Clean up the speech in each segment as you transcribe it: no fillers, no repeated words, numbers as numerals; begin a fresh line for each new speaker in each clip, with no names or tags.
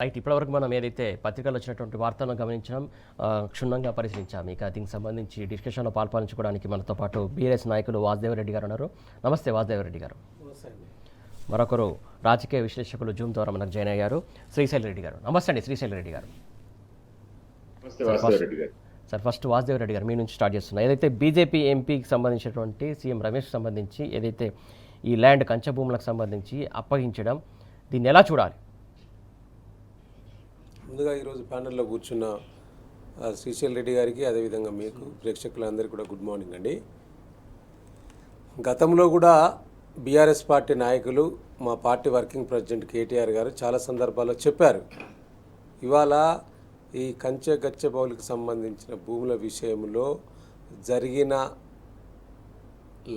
Right. ఇప్పటివరకు మనం ఏదైతే పత్రికల్లో వచ్చినటువంటి వార్తలను గమనించాం, క్షుణ్ణంగా పరిశీలించాం. ఇక దీనికి సంబంధించి డిస్కషన్లో పాల్పంచుకోవడానికి మనతో పాటు బీఆర్ఎస్ నాయకులు వాసుదేవరెడ్డి గారు ఉన్నారు. నమస్తే వాసుదేవరెడ్డి గారు. మరొకరు రాజకీయ విశ్లేషకులు జూమ్ ద్వారా మనకు జాయిన్ అయ్యారు, శ్రీశైల్ రెడ్డి గారు. నమస్తే అండి శ్రీశైల్ రెడ్డి గారు. సార్, ఫస్ట్ వాసుదేవరెడ్డి గారు మీ నుంచి స్టార్ట్ చేస్తున్నా. ఏదైతే బీజేపీ ఎంపీకి సంబంధించినటువంటి సీఎం రమేష్కి సంబంధించి ఏదైతే ఈ ల్యాండ్ కంచె భూములకు సంబంధించి అప్పగించడం, దీన్ని ఎలా చూడాలి?
ముందుగా ఈరోజు ప్యానెల్లో కూర్చున్న శ్రీశైల్ రెడ్డి గారికి, అదేవిధంగా మీకు ప్రేక్షకులందరికీ కూడా గుడ్ మార్నింగ్ అండి. గతంలో కూడా బీఆర్ఎస్ పార్టీ నాయకులు, మా పార్టీ వర్కింగ్ ప్రెసిడెంట్ కేటీఆర్ గారు చాలా సందర్భాల్లో చెప్పారు, ఇవాళ ఈ కంచె గచ్చబౌలికి సంబంధించిన భూముల విషయంలో జరిగిన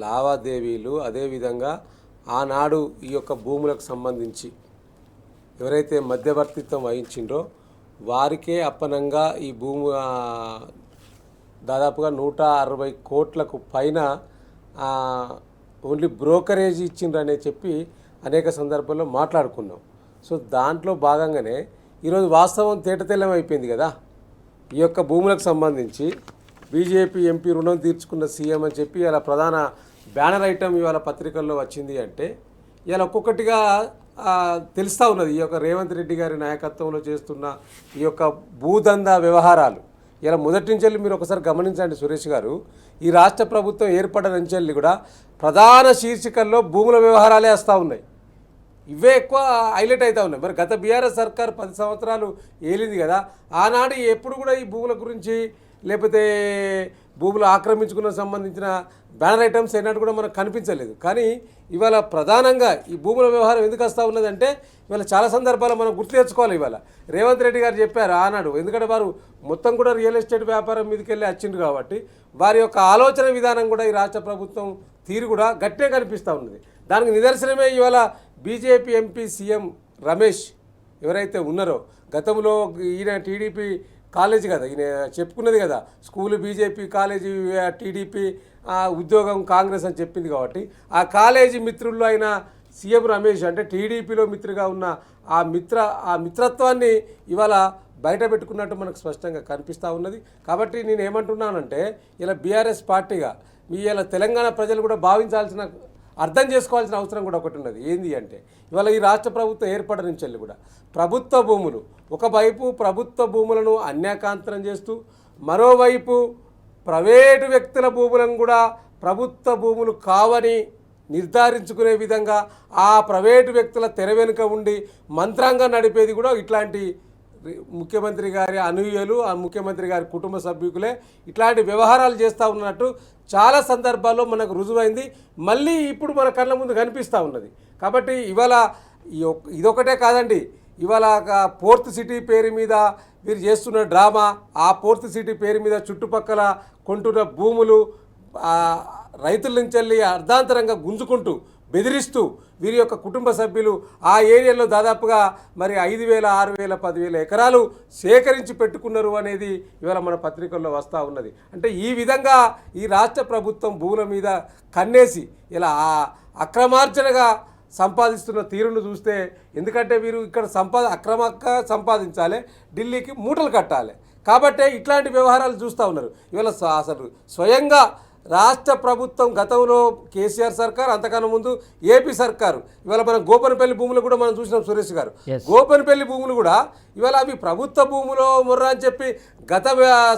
లావాదేవీలు, అదేవిధంగా ఆనాడు ఈ యొక్క భూములకు సంబంధించి ఎవరైతే మధ్యవర్తిత్వం వహించిండ్రో వారికే అప్పనంగా ఈ భూమి దాదాపుగా 160 కోట్లకు పైన ఓన్లీ బ్రోకరేజ్ ఇచ్చిండ్రనే చెప్పి అనేక సందర్భాల్లో మాట్లాడుకున్నాం. సో దాంట్లో భాగంగానే ఈరోజు వాస్తవం తేటతెల్లం అయిపోయింది కదా. ఈ యొక్క భూములకు సంబంధించి బీజేపీ ఎంపీ రుణం తీర్చుకున్న సీఎం అని చెప్పి ఇలా ప్రధాన బ్యానర్ ఐటమ్ ఇవాళ పత్రికల్లో వచ్చింది. అంటే ఇలా ఒక్కొక్కటిగా తెలుస్తూ ఉన్నది ఈ యొక్క రేవంత్ రెడ్డి గారి నాయకత్వంలో చేస్తున్న ఈ యొక్క భూదందా వ్యవహారాలు. ఇలా మొదటి నుంచి మీరు ఒకసారి గమనించండి సురేష్ గారు, ఈ రాష్ట్ర ప్రభుత్వం ఏర్పడిన నుంచి కూడా ప్రధాన శీర్షికల్లో భూముల వ్యవహారాలే వస్తూ ఉన్నాయి. ఇవే ఎక్కువ హైలైట్ అవుతూ ఉన్నాయి. మరి గత బీఆర్ఎస్ సర్కార్ 10 సంవత్సరాలు ఏలింది కదా, ఆనాడు ఎప్పుడు కూడా ఈ భూముల గురించి లేకపోతే భూములు ఆక్రమించుకున్న సంబంధించిన బ్యానర్ ఐటమ్స్ ఏనాడు కూడా మనకు కనిపించలేదు. కానీ ఇవాళ ప్రధానంగా ఈ భూముల వ్యవహారం ఎందుకు వస్తూ ఉన్నదంటే ఇవాళ చాలా సందర్భాలు మనం గుర్తు తెచ్చుకోవాలి. ఇవాళ రేవంత్ రెడ్డి గారు చెప్పారు ఆనాడు, ఎందుకంటే వారు మొత్తం కూడా రియల్ ఎస్టేట్ వ్యాపారం మీదకి వెళ్ళి వచ్చిండ్రు కాబట్టి వారి యొక్క ఆలోచన విధానం కూడా ఈ రాష్ట్ర ప్రభుత్వం తీరు కూడా గట్టిగా కనిపిస్తూ ఉన్నది. దానికి నిదర్శనమే ఇవాళ బీజేపీ ఎంపీ సీఎం రమేష్ ఎవరైతే ఉన్నారో, గతంలో ఈయన టీడీపీ కాలేజీ కదా, ఈయన చెప్పుకున్నది కదా, స్కూలు బీజేపీ, కాలేజీ టీడీపీ, ఉద్యోగం కాంగ్రెస్ అని చెప్పింది. కాబట్టి ఆ కాలేజీ మిత్రుల్లో అయిన సీఎం రమేష్ అంటే టీడీపీలో మిత్రుగా ఉన్న ఆ మిత్రత్వాన్ని ఇవాళ బయట పెట్టుకున్నట్టు మనకు స్పష్టంగా కనిపిస్తూ ఉన్నది. కాబట్టి నేను ఏమంటున్నానంటే ఇలా బీఆర్ఎస్ పార్టీగా ఇలా తెలంగాణ ప్రజలు కూడా భావించాల్సిన, అర్థం చేసుకోవాల్సిన అవసరం కూడా ఒకటి ఉన్నది. ఏంది అంటే ఇవాళ ఈ రాష్ట్ర ప్రభుత్వం ఏర్పడ నుంచి కూడా ప్రభుత్వ భూములు, ఒకవైపు ప్రభుత్వ భూములను అన్యాకాంతరం చేస్తూ, మరోవైపు ప్రైవేటు వ్యక్తుల భూములను కూడా ప్రభుత్వ భూములు కావని నిర్ధారించుకునే విధంగా ఆ ప్రైవేటు వ్యక్తుల తెర వెనుక ఉండి మంత్రాంగం నడిపేది కూడా ఇట్లాంటి ముఖ్యమంత్రి గారి అనుయూయులు, ఆ ముఖ్యమంత్రి గారి కుటుంబ సభ్యులే ఇట్లాంటి వ్యవహారాలు చేస్తూ ఉన్నట్టు చాలా సందర్భాల్లో మనకు రుజువైంది. మళ్ళీ ఇప్పుడు మన కళ్ళ ముందు కనిపిస్తూ ఉన్నది. కాబట్టి ఇవాళ ఇదొకటే కాదండి, ఇవాళ పోర్త్ సిటీ పేరు మీద వీరు చేస్తున్న డ్రామా, ఆ పోర్త్ సిటీ పేరు మీద చుట్టుపక్కల కొంటున్న భూములు రైతుల నుంచి వెళ్ళి అర్ధాంతరంగా గుంజుకుంటూ బెదిరిస్తూ వీరి యొక్క కుటుంబ సభ్యులు ఆ ఏరియాలో దాదాపుగా మరి 5,000, 6,000, 10,000 ఎకరాలు సేకరించి పెట్టుకున్నారు అనేది ఇవాళ మన పత్రికల్లో వస్తూ ఉన్నది. అంటే ఈ విధంగా ఈ రాష్ట్ర ప్రభుత్వం భూముల మీద కన్నేసి ఇలా అక్రమార్జనగా సంపాదిస్తున్న తీరును చూస్తే, ఎందుకంటే వీరు ఇక్కడ అక్రమంగా సంపాదించాలి, ఢిల్లీకి మూటలు కట్టాలి. కాబట్టే ఇట్లాంటి వ్యవహారాలు చూస్తూ ఉన్నారు. ఇవాళ అసలు స్వయంగా రాష్ట్ర ప్రభుత్వం గతంలో కేసీఆర్ సర్కార్, అంతకన్నా ముందు ఏపీ సర్కారు, ఇవాళ మనం గోపనపల్లి భూములు కూడా మనం చూసినాం సురేష్ గారు. గోపనపల్లి భూములు కూడా ఇవాళ అవి ప్రభుత్వ భూములు మొర్రా అని చెప్పి గత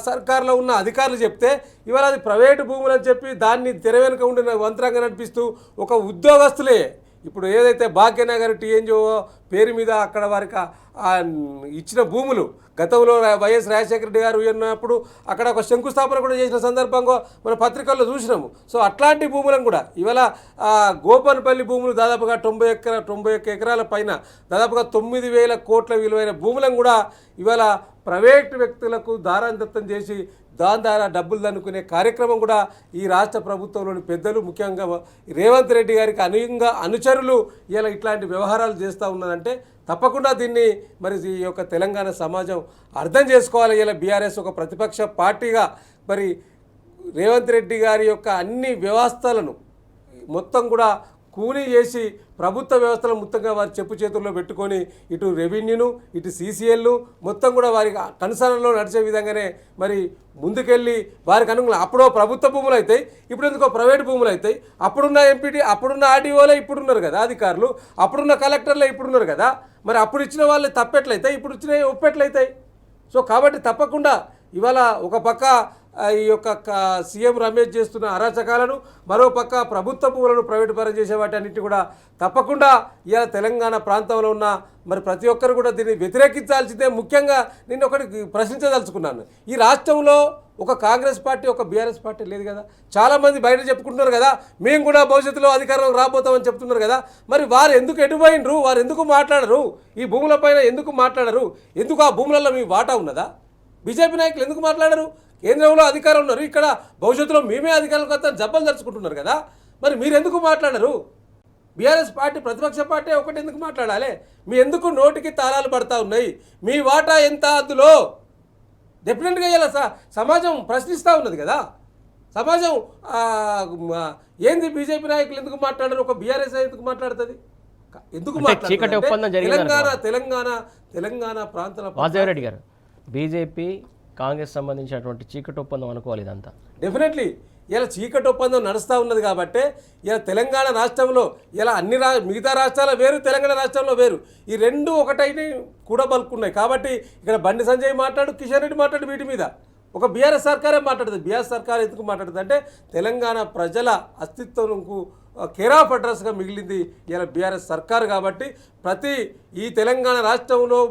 సర్కారులో ఉన్న అధికారులు చెప్తే, ఇవాళ అది ప్రైవేటు భూములు అని చెప్పి దాన్ని తెర వెనుక ఉండిన వంతరంగా నడిపిస్తూ ఒక ఉద్యోగస్తులే ఇప్పుడు ఏదైతే భాగ్యనగర్ టీఎన్జిఓ పేరు మీద అక్కడ వారికి ఇచ్చిన భూములు గతంలో వైఎస్ రాజశేఖర రెడ్డి గారు ఉన్నప్పుడు అక్కడ ఒక శంకుస్థాపన కూడా చేసిన సందర్భంగా మన పత్రికల్లో చూసినాము. సో అట్లాంటి భూములను కూడా ఇవాళ గోపనపల్లి భూములు దాదాపుగా 91 ఎకరాల పైన దాదాపుగా 9,000 కోట్ల విలువైన భూములను కూడా ఇవాళ ప్రైవేటు వ్యక్తులకు దారాంతత్వం చేసి దాని ద్వారా డబ్బులు దన్నుకునే కార్యక్రమం కూడా ఈ రాష్ట్ర ప్రభుత్వంలోని పెద్దలు, ముఖ్యంగా రేవంత్ రెడ్డి గారికి అనుచరులు ఇలా ఇట్లాంటి వ్యవహారాలు చేస్తూ ఉన్నదంటే తప్పకుండా దీన్ని మరి ఈ యొక్క తెలంగాణ సమాజం అర్థం చేసుకోవాలి. ఇలా బీఆర్ఎస్ ఒక ప్రతిపక్ష పార్టీగా మరి రేవంత్ రెడ్డి గారి యొక్క అన్ని వ్యవస్థలను మొత్తం కూడా కూలీ చేసి ప్రభుత్వ వ్యవస్థలో మొత్తంగా వారి చెప్పు చేతుల్లో పెట్టుకొని ఇటు రెవెన్యూను ఇటు సీసీఎల్ను మొత్తం కూడా వారి కనుసరణలో నడిచే విధంగానే మరి ముందుకెళ్ళి వారికి అనుగుణంగా అప్పుడో ప్రభుత్వ భూములు అవుతాయి, ఇప్పుడు ఎందుకో ప్రైవేట్ భూములు అవుతాయి. అప్పుడున్న ఎంపీటీ అప్పుడున్న ఆర్డీఓలే ఇప్పుడున్నారు కదా అధికారులు, అప్పుడున్న కలెక్టర్లే ఇప్పుడున్నారు కదా. మరి అప్పుడు ఇచ్చిన వాళ్ళే తప్పెట్లయితాయి, ఇప్పుడు ఇచ్చినవి ఒప్పెట్లయితాయి. సో కాబట్టి తప్పకుండా ఇవాళ ఒక పక్క ఈ యొక్క సీఎం రమేష్ చేస్తున్న అరాచకాలను, మరో పక్క ప్రభుత్వ భూములను ప్రైవేటు పరం చేసే వాటన్నిటి కూడా తప్పకుండా ఇవాళ తెలంగాణ ప్రాంతంలో ఉన్న మరి ప్రతి ఒక్కరు కూడా దీన్ని వ్యతిరేకించాల్సిందే. ముఖ్యంగా నేను ఒకటి ప్రశ్నించదలుచుకున్నాను, ఈ రాష్ట్రంలో ఒక కాంగ్రెస్ పార్టీ ఒక బీఆర్ఎస్ పార్టీ లేదు కదా. చాలామంది బయట చెప్పుకుంటున్నారు కదా, మేము కూడా భవిష్యత్తులో అధికారంలోకి రాబోతామని చెప్తున్నారు కదా. మరి వారు ఎందుకు ఎటుపోయినరు, వారు ఎందుకు మాట్లాడరు, ఈ భూములపైన ఎందుకు మాట్లాడరు, ఎందుకు ఆ భూములలో మీ వాటా ఉన్నదా? బీజేపీ నాయకులు ఎందుకు మాట్లాడరు? కేంద్రంలో అధికారం ఉన్నారు, ఇక్కడ భవిష్యత్తులో మేమే అధికారులకు వస్తా జబ్బలు జరుచుకుంటున్నారు కదా. మరి మీరు ఎందుకు మాట్లాడరు? బీఆర్ఎస్ పార్టీ ప్రతిపక్ష పార్టీ ఒకటి ఎందుకు మాట్లాడాలి? మీ ఎందుకు నోటికి తాళాలు పడతా ఉన్నాయి? మీ వాటా ఎంత అందులో? డెఫినెట్గా ఇలా సమాజం ప్రశ్నిస్తూ ఉన్నది కదా. సమాజం ఏంది బీజేపీ నాయకులు ఎందుకు మాట్లాడరు, ఒక బీఆర్ఎస్ ఎందుకు మాట్లాడుతుంది? ఎందుకు మాట్లాడుతుంది? తెలంగాణ ప్రాంతాల
వాసుదేవరెడ్డి గారు, బీజేపీ కాంగ్రెస్ సంబంధించినటువంటి చీకటి ఒప్పందం అనుకోవాలి ఇదంతా.
డెఫినెట్లీ ఇలా చీకటి ఒప్పందం నడుస్తూ ఉన్నది కాబట్టి ఇలా తెలంగాణ రాష్ట్రంలో ఇలా మిగతా రాష్ట్రాలు వేరు, తెలంగాణ రాష్ట్రంలో వేరు, ఈ రెండు ఒకటైనా కూడా బలుకున్నాయి. కాబట్టి ఇక్కడ బండి సంజయ్ మాట్లాడు, కిషన్ రెడ్డి మాట్లాడు, వీటి మీద ఒక బీఆర్ఎస్ సర్కారే మాట్లాడుతుంది. బీఆర్ఎస్ సర్కార్ ఎందుకు మాట్లాడుతుంది అంటే తెలంగాణ ప్రజల అస్తిత్వంకు కేర్ ఆఫ్ అడ్రస్గా మిగిలింది ఇలా బీఆర్ఎస్ సర్కారు. కాబట్టి ఈ తెలంగాణ రాష్ట్రంలో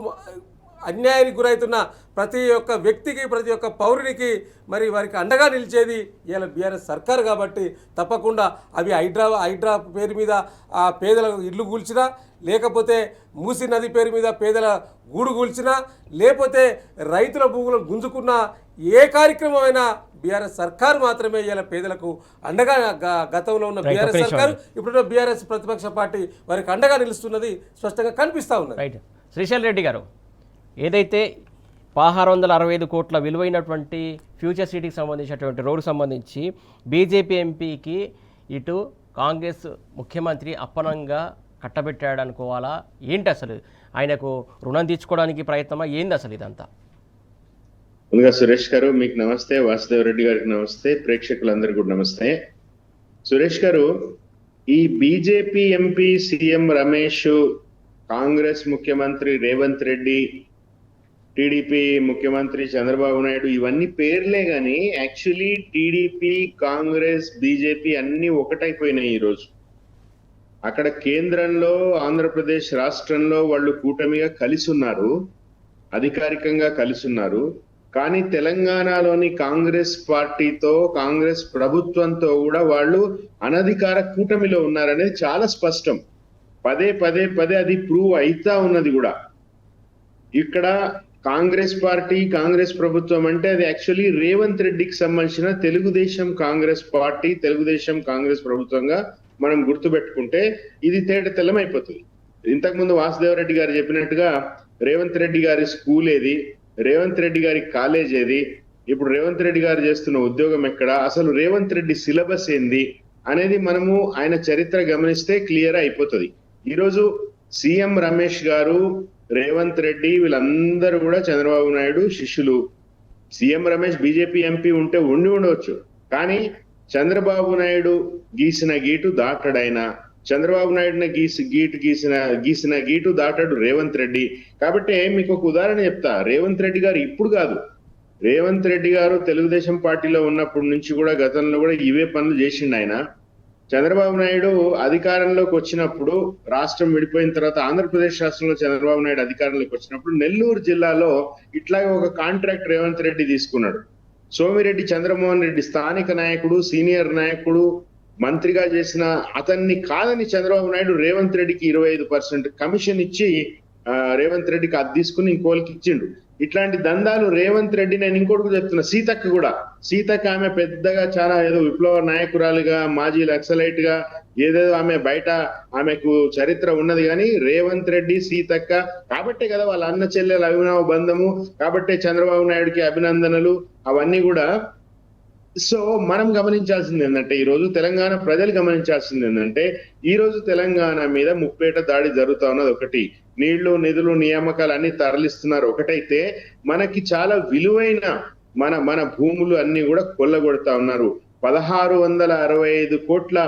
అన్యాయానికి గురవుతున్న ప్రతి ఒక్క వ్యక్తికి, ప్రతి ఒక్క పౌరునికి మరి వారికి అండగా నిలిచేది ఇలా బీఆర్ఎస్ సర్కారు. కాబట్టి తప్పకుండా అవి హైడ్రా పేరు మీద ఆ పేదల ఇల్లు కూల్చినా, లేకపోతే మూసీ నది పేరు మీద పేదల గూడు కూల్చినా, లేకపోతే రైతుల భూములను గుంజుకున్న ఏ కార్యక్రమమైనా బీఆర్ఎస్ సర్కారు మాత్రమే ఇలా పేదలకు అండగా, గతంలో ఉన్న బీఆర్ఎస్ సర్కారు ఇప్పుడున్న బీఆర్ఎస్ ప్రతిపక్ష పార్టీ వారికి అండగా నిలుస్తున్నది స్పష్టంగా కనిపిస్తూ ఉన్నది.
రైట్. శ్రీశైల్ రెడ్డి గారు, ఏదైతే 1665 కోట్ల విలువైనటువంటి ఫ్యూచర్ సిటీకి సంబంధించినటువంటి రోడ్డు సంబంధించి బీజేపీ ఎంపీకి ఇటు కాంగ్రెస్ ముఖ్యమంత్రి అప్పనంగా కట్టబెట్టాడు అనుకోవాలా ఏంటి? అసలు ఆయనకు రుణం తీర్చుకోవడానికి ప్రయత్నమా ఏంది అసలు ఇదంతా?
ముందుగా సురేష్ గారు మీకు నమస్తే, వాసుదేవ్ రెడ్డి గారికి నమస్తే, ప్రేక్షకులందరికీ కూడా నమస్తే. సురేష్ గారు, ఈ BJP MP CM Ramesh, Congress ముఖ్యమంత్రి రేవంత్ రెడ్డి, టీడీపీ ముఖ్యమంత్రి చంద్రబాబు నాయుడు, ఇవన్నీ పేర్లే గాని యాక్చువల్లీ టీడీపీ, కాంగ్రెస్, బీజేపీ అన్ని ఒకటైపోయినాయి ఈరోజు. అక్కడ కేంద్రంలో ఆంధ్రప్రదేశ్ రాష్ట్రంలో వాళ్ళు కూటమిగా కలిసి ఉన్నారు, అధికారికంగా కలిసి ఉన్నారు. కానీ తెలంగాణలోని కాంగ్రెస్ పార్టీతో, కాంగ్రెస్ ప్రభుత్వంతో కూడా వాళ్ళు అనధికార కూటమిలో ఉన్నారనేది చాలా స్పష్టం. పదే పదే పదే అది ప్రూవ్ అయితా ఉన్నది కూడా. ఇక్కడ కాంగ్రెస్ పార్టీ, కాంగ్రెస్ ప్రభుత్వం అంటే అది యాక్చువల్లీ రేవంత్ రెడ్డికి సంబంధించిన తెలుగుదేశం కాంగ్రెస్ పార్టీ, తెలుగుదేశం కాంగ్రెస్ ప్రభుత్వంగా మనం గుర్తుపెట్టుకుంటే ఇది తేట తెల్లమైపోతుంది. ఇంతకుముందు వాసుదేవ్ రెడ్డి గారు చెప్పినట్టుగా రేవంత్ రెడ్డి గారి స్కూల్ ఏది, రేవంత్ రెడ్డి గారి కాలేజ్ ఏది, ఇప్పుడు రేవంత్ రెడ్డి గారు చేస్తున్న ఉద్యోగం ఎక్కడ, అసలు రేవంత్ రెడ్డి సిలబస్ ఏంది అనేది మనము ఆయన చరిత్ర గమనిస్తే క్లియర్ అయిపోతుంది. ఈరోజు సీఎం రమేష్ గారు, రేవంత్ రెడ్డి వీళ్ళందరూ కూడా చంద్రబాబు నాయుడు శిష్యులు. సీఎం రమేష్ బీజేపీ ఎంపీ ఉంటే ఉండవచ్చు, కానీ చంద్రబాబు నాయుడు గీసిన గీటు దాటాడైనా, చంద్రబాబు నాయుడుని గీసిన గీటు దాటాడు రేవంత్ రెడ్డి. కాబట్టి మీకు ఒక ఉదాహరణ చెప్తా. రేవంత్ రెడ్డి గారు ఇప్పుడు కాదు, రేవంత్ రెడ్డి గారు తెలుగుదేశం పార్టీలో ఉన్నప్పటి నుంచి కూడా గతంలో కూడా ఇవే పనులు చేసిండు ఆయన. చంద్రబాబు నాయుడు అధికారంలోకి వచ్చినప్పుడు, రాష్ట్రం విడిపోయిన తర్వాత ఆంధ్రప్రదేశ్ రాష్ట్రంలో చంద్రబాబు నాయుడు అధికారంలోకి వచ్చినప్పుడు నెల్లూరు జిల్లాలో ఇట్లాగే ఒక కాంట్రాక్ట్ రేవంత్ రెడ్డి తీసుకున్నాడు. సోమిరెడ్డి చంద్రమోహన్ రెడ్డి స్థానిక నాయకుడు, సీనియర్ నాయకుడు, మంత్రిగా చేసిన అతన్ని కాదని చంద్రబాబు నాయుడు రేవంత్ రెడ్డికి 25% కమిషన్ ఇచ్చి రేవంత్ రెడ్డికి అది తీసుకుని ఇంకోళ్ళకి ఇచ్చిండు. ఇట్లాంటి దందాలు రేవంత్ రెడ్డి, నేను ఇంకోటి చెప్తున్నా, సీతక్క కూడా, సీతక్క ఆమె పెద్దగా చాలా ఏదో విప్లవ నాయకురాలుగా, మాజీ నక్సలైట్ గా ఏదేదో ఆమె బయట ఆమెకు చరిత్ర ఉన్నది. కానీ రేవంత్ రెడ్డి, సీతక్క కాబట్టే కదా వాళ్ళ అన్న చెల్లెల అభినవ బంధము, కాబట్టే చంద్రబాబు నాయుడుకి అభినందనలు అవన్నీ కూడా సో మనం గమనించాల్సింది ఏంటంటే ఈ రోజు తెలంగాణ ప్రజలు గమనించాల్సింది ఏంటంటే ఈ రోజు తెలంగాణ మీద ముప్పేట దాడి జరుగుతా ఉన్నది ఒకటి, నీళ్లు నిధులు నియామకాలు అన్ని తరలిస్తున్నారు ఒకటైతే, మనకి చాలా విలువైన మన భూములు అన్ని కూడా కొల్లగొడతా ఉన్నారు. 1665 కోట్ల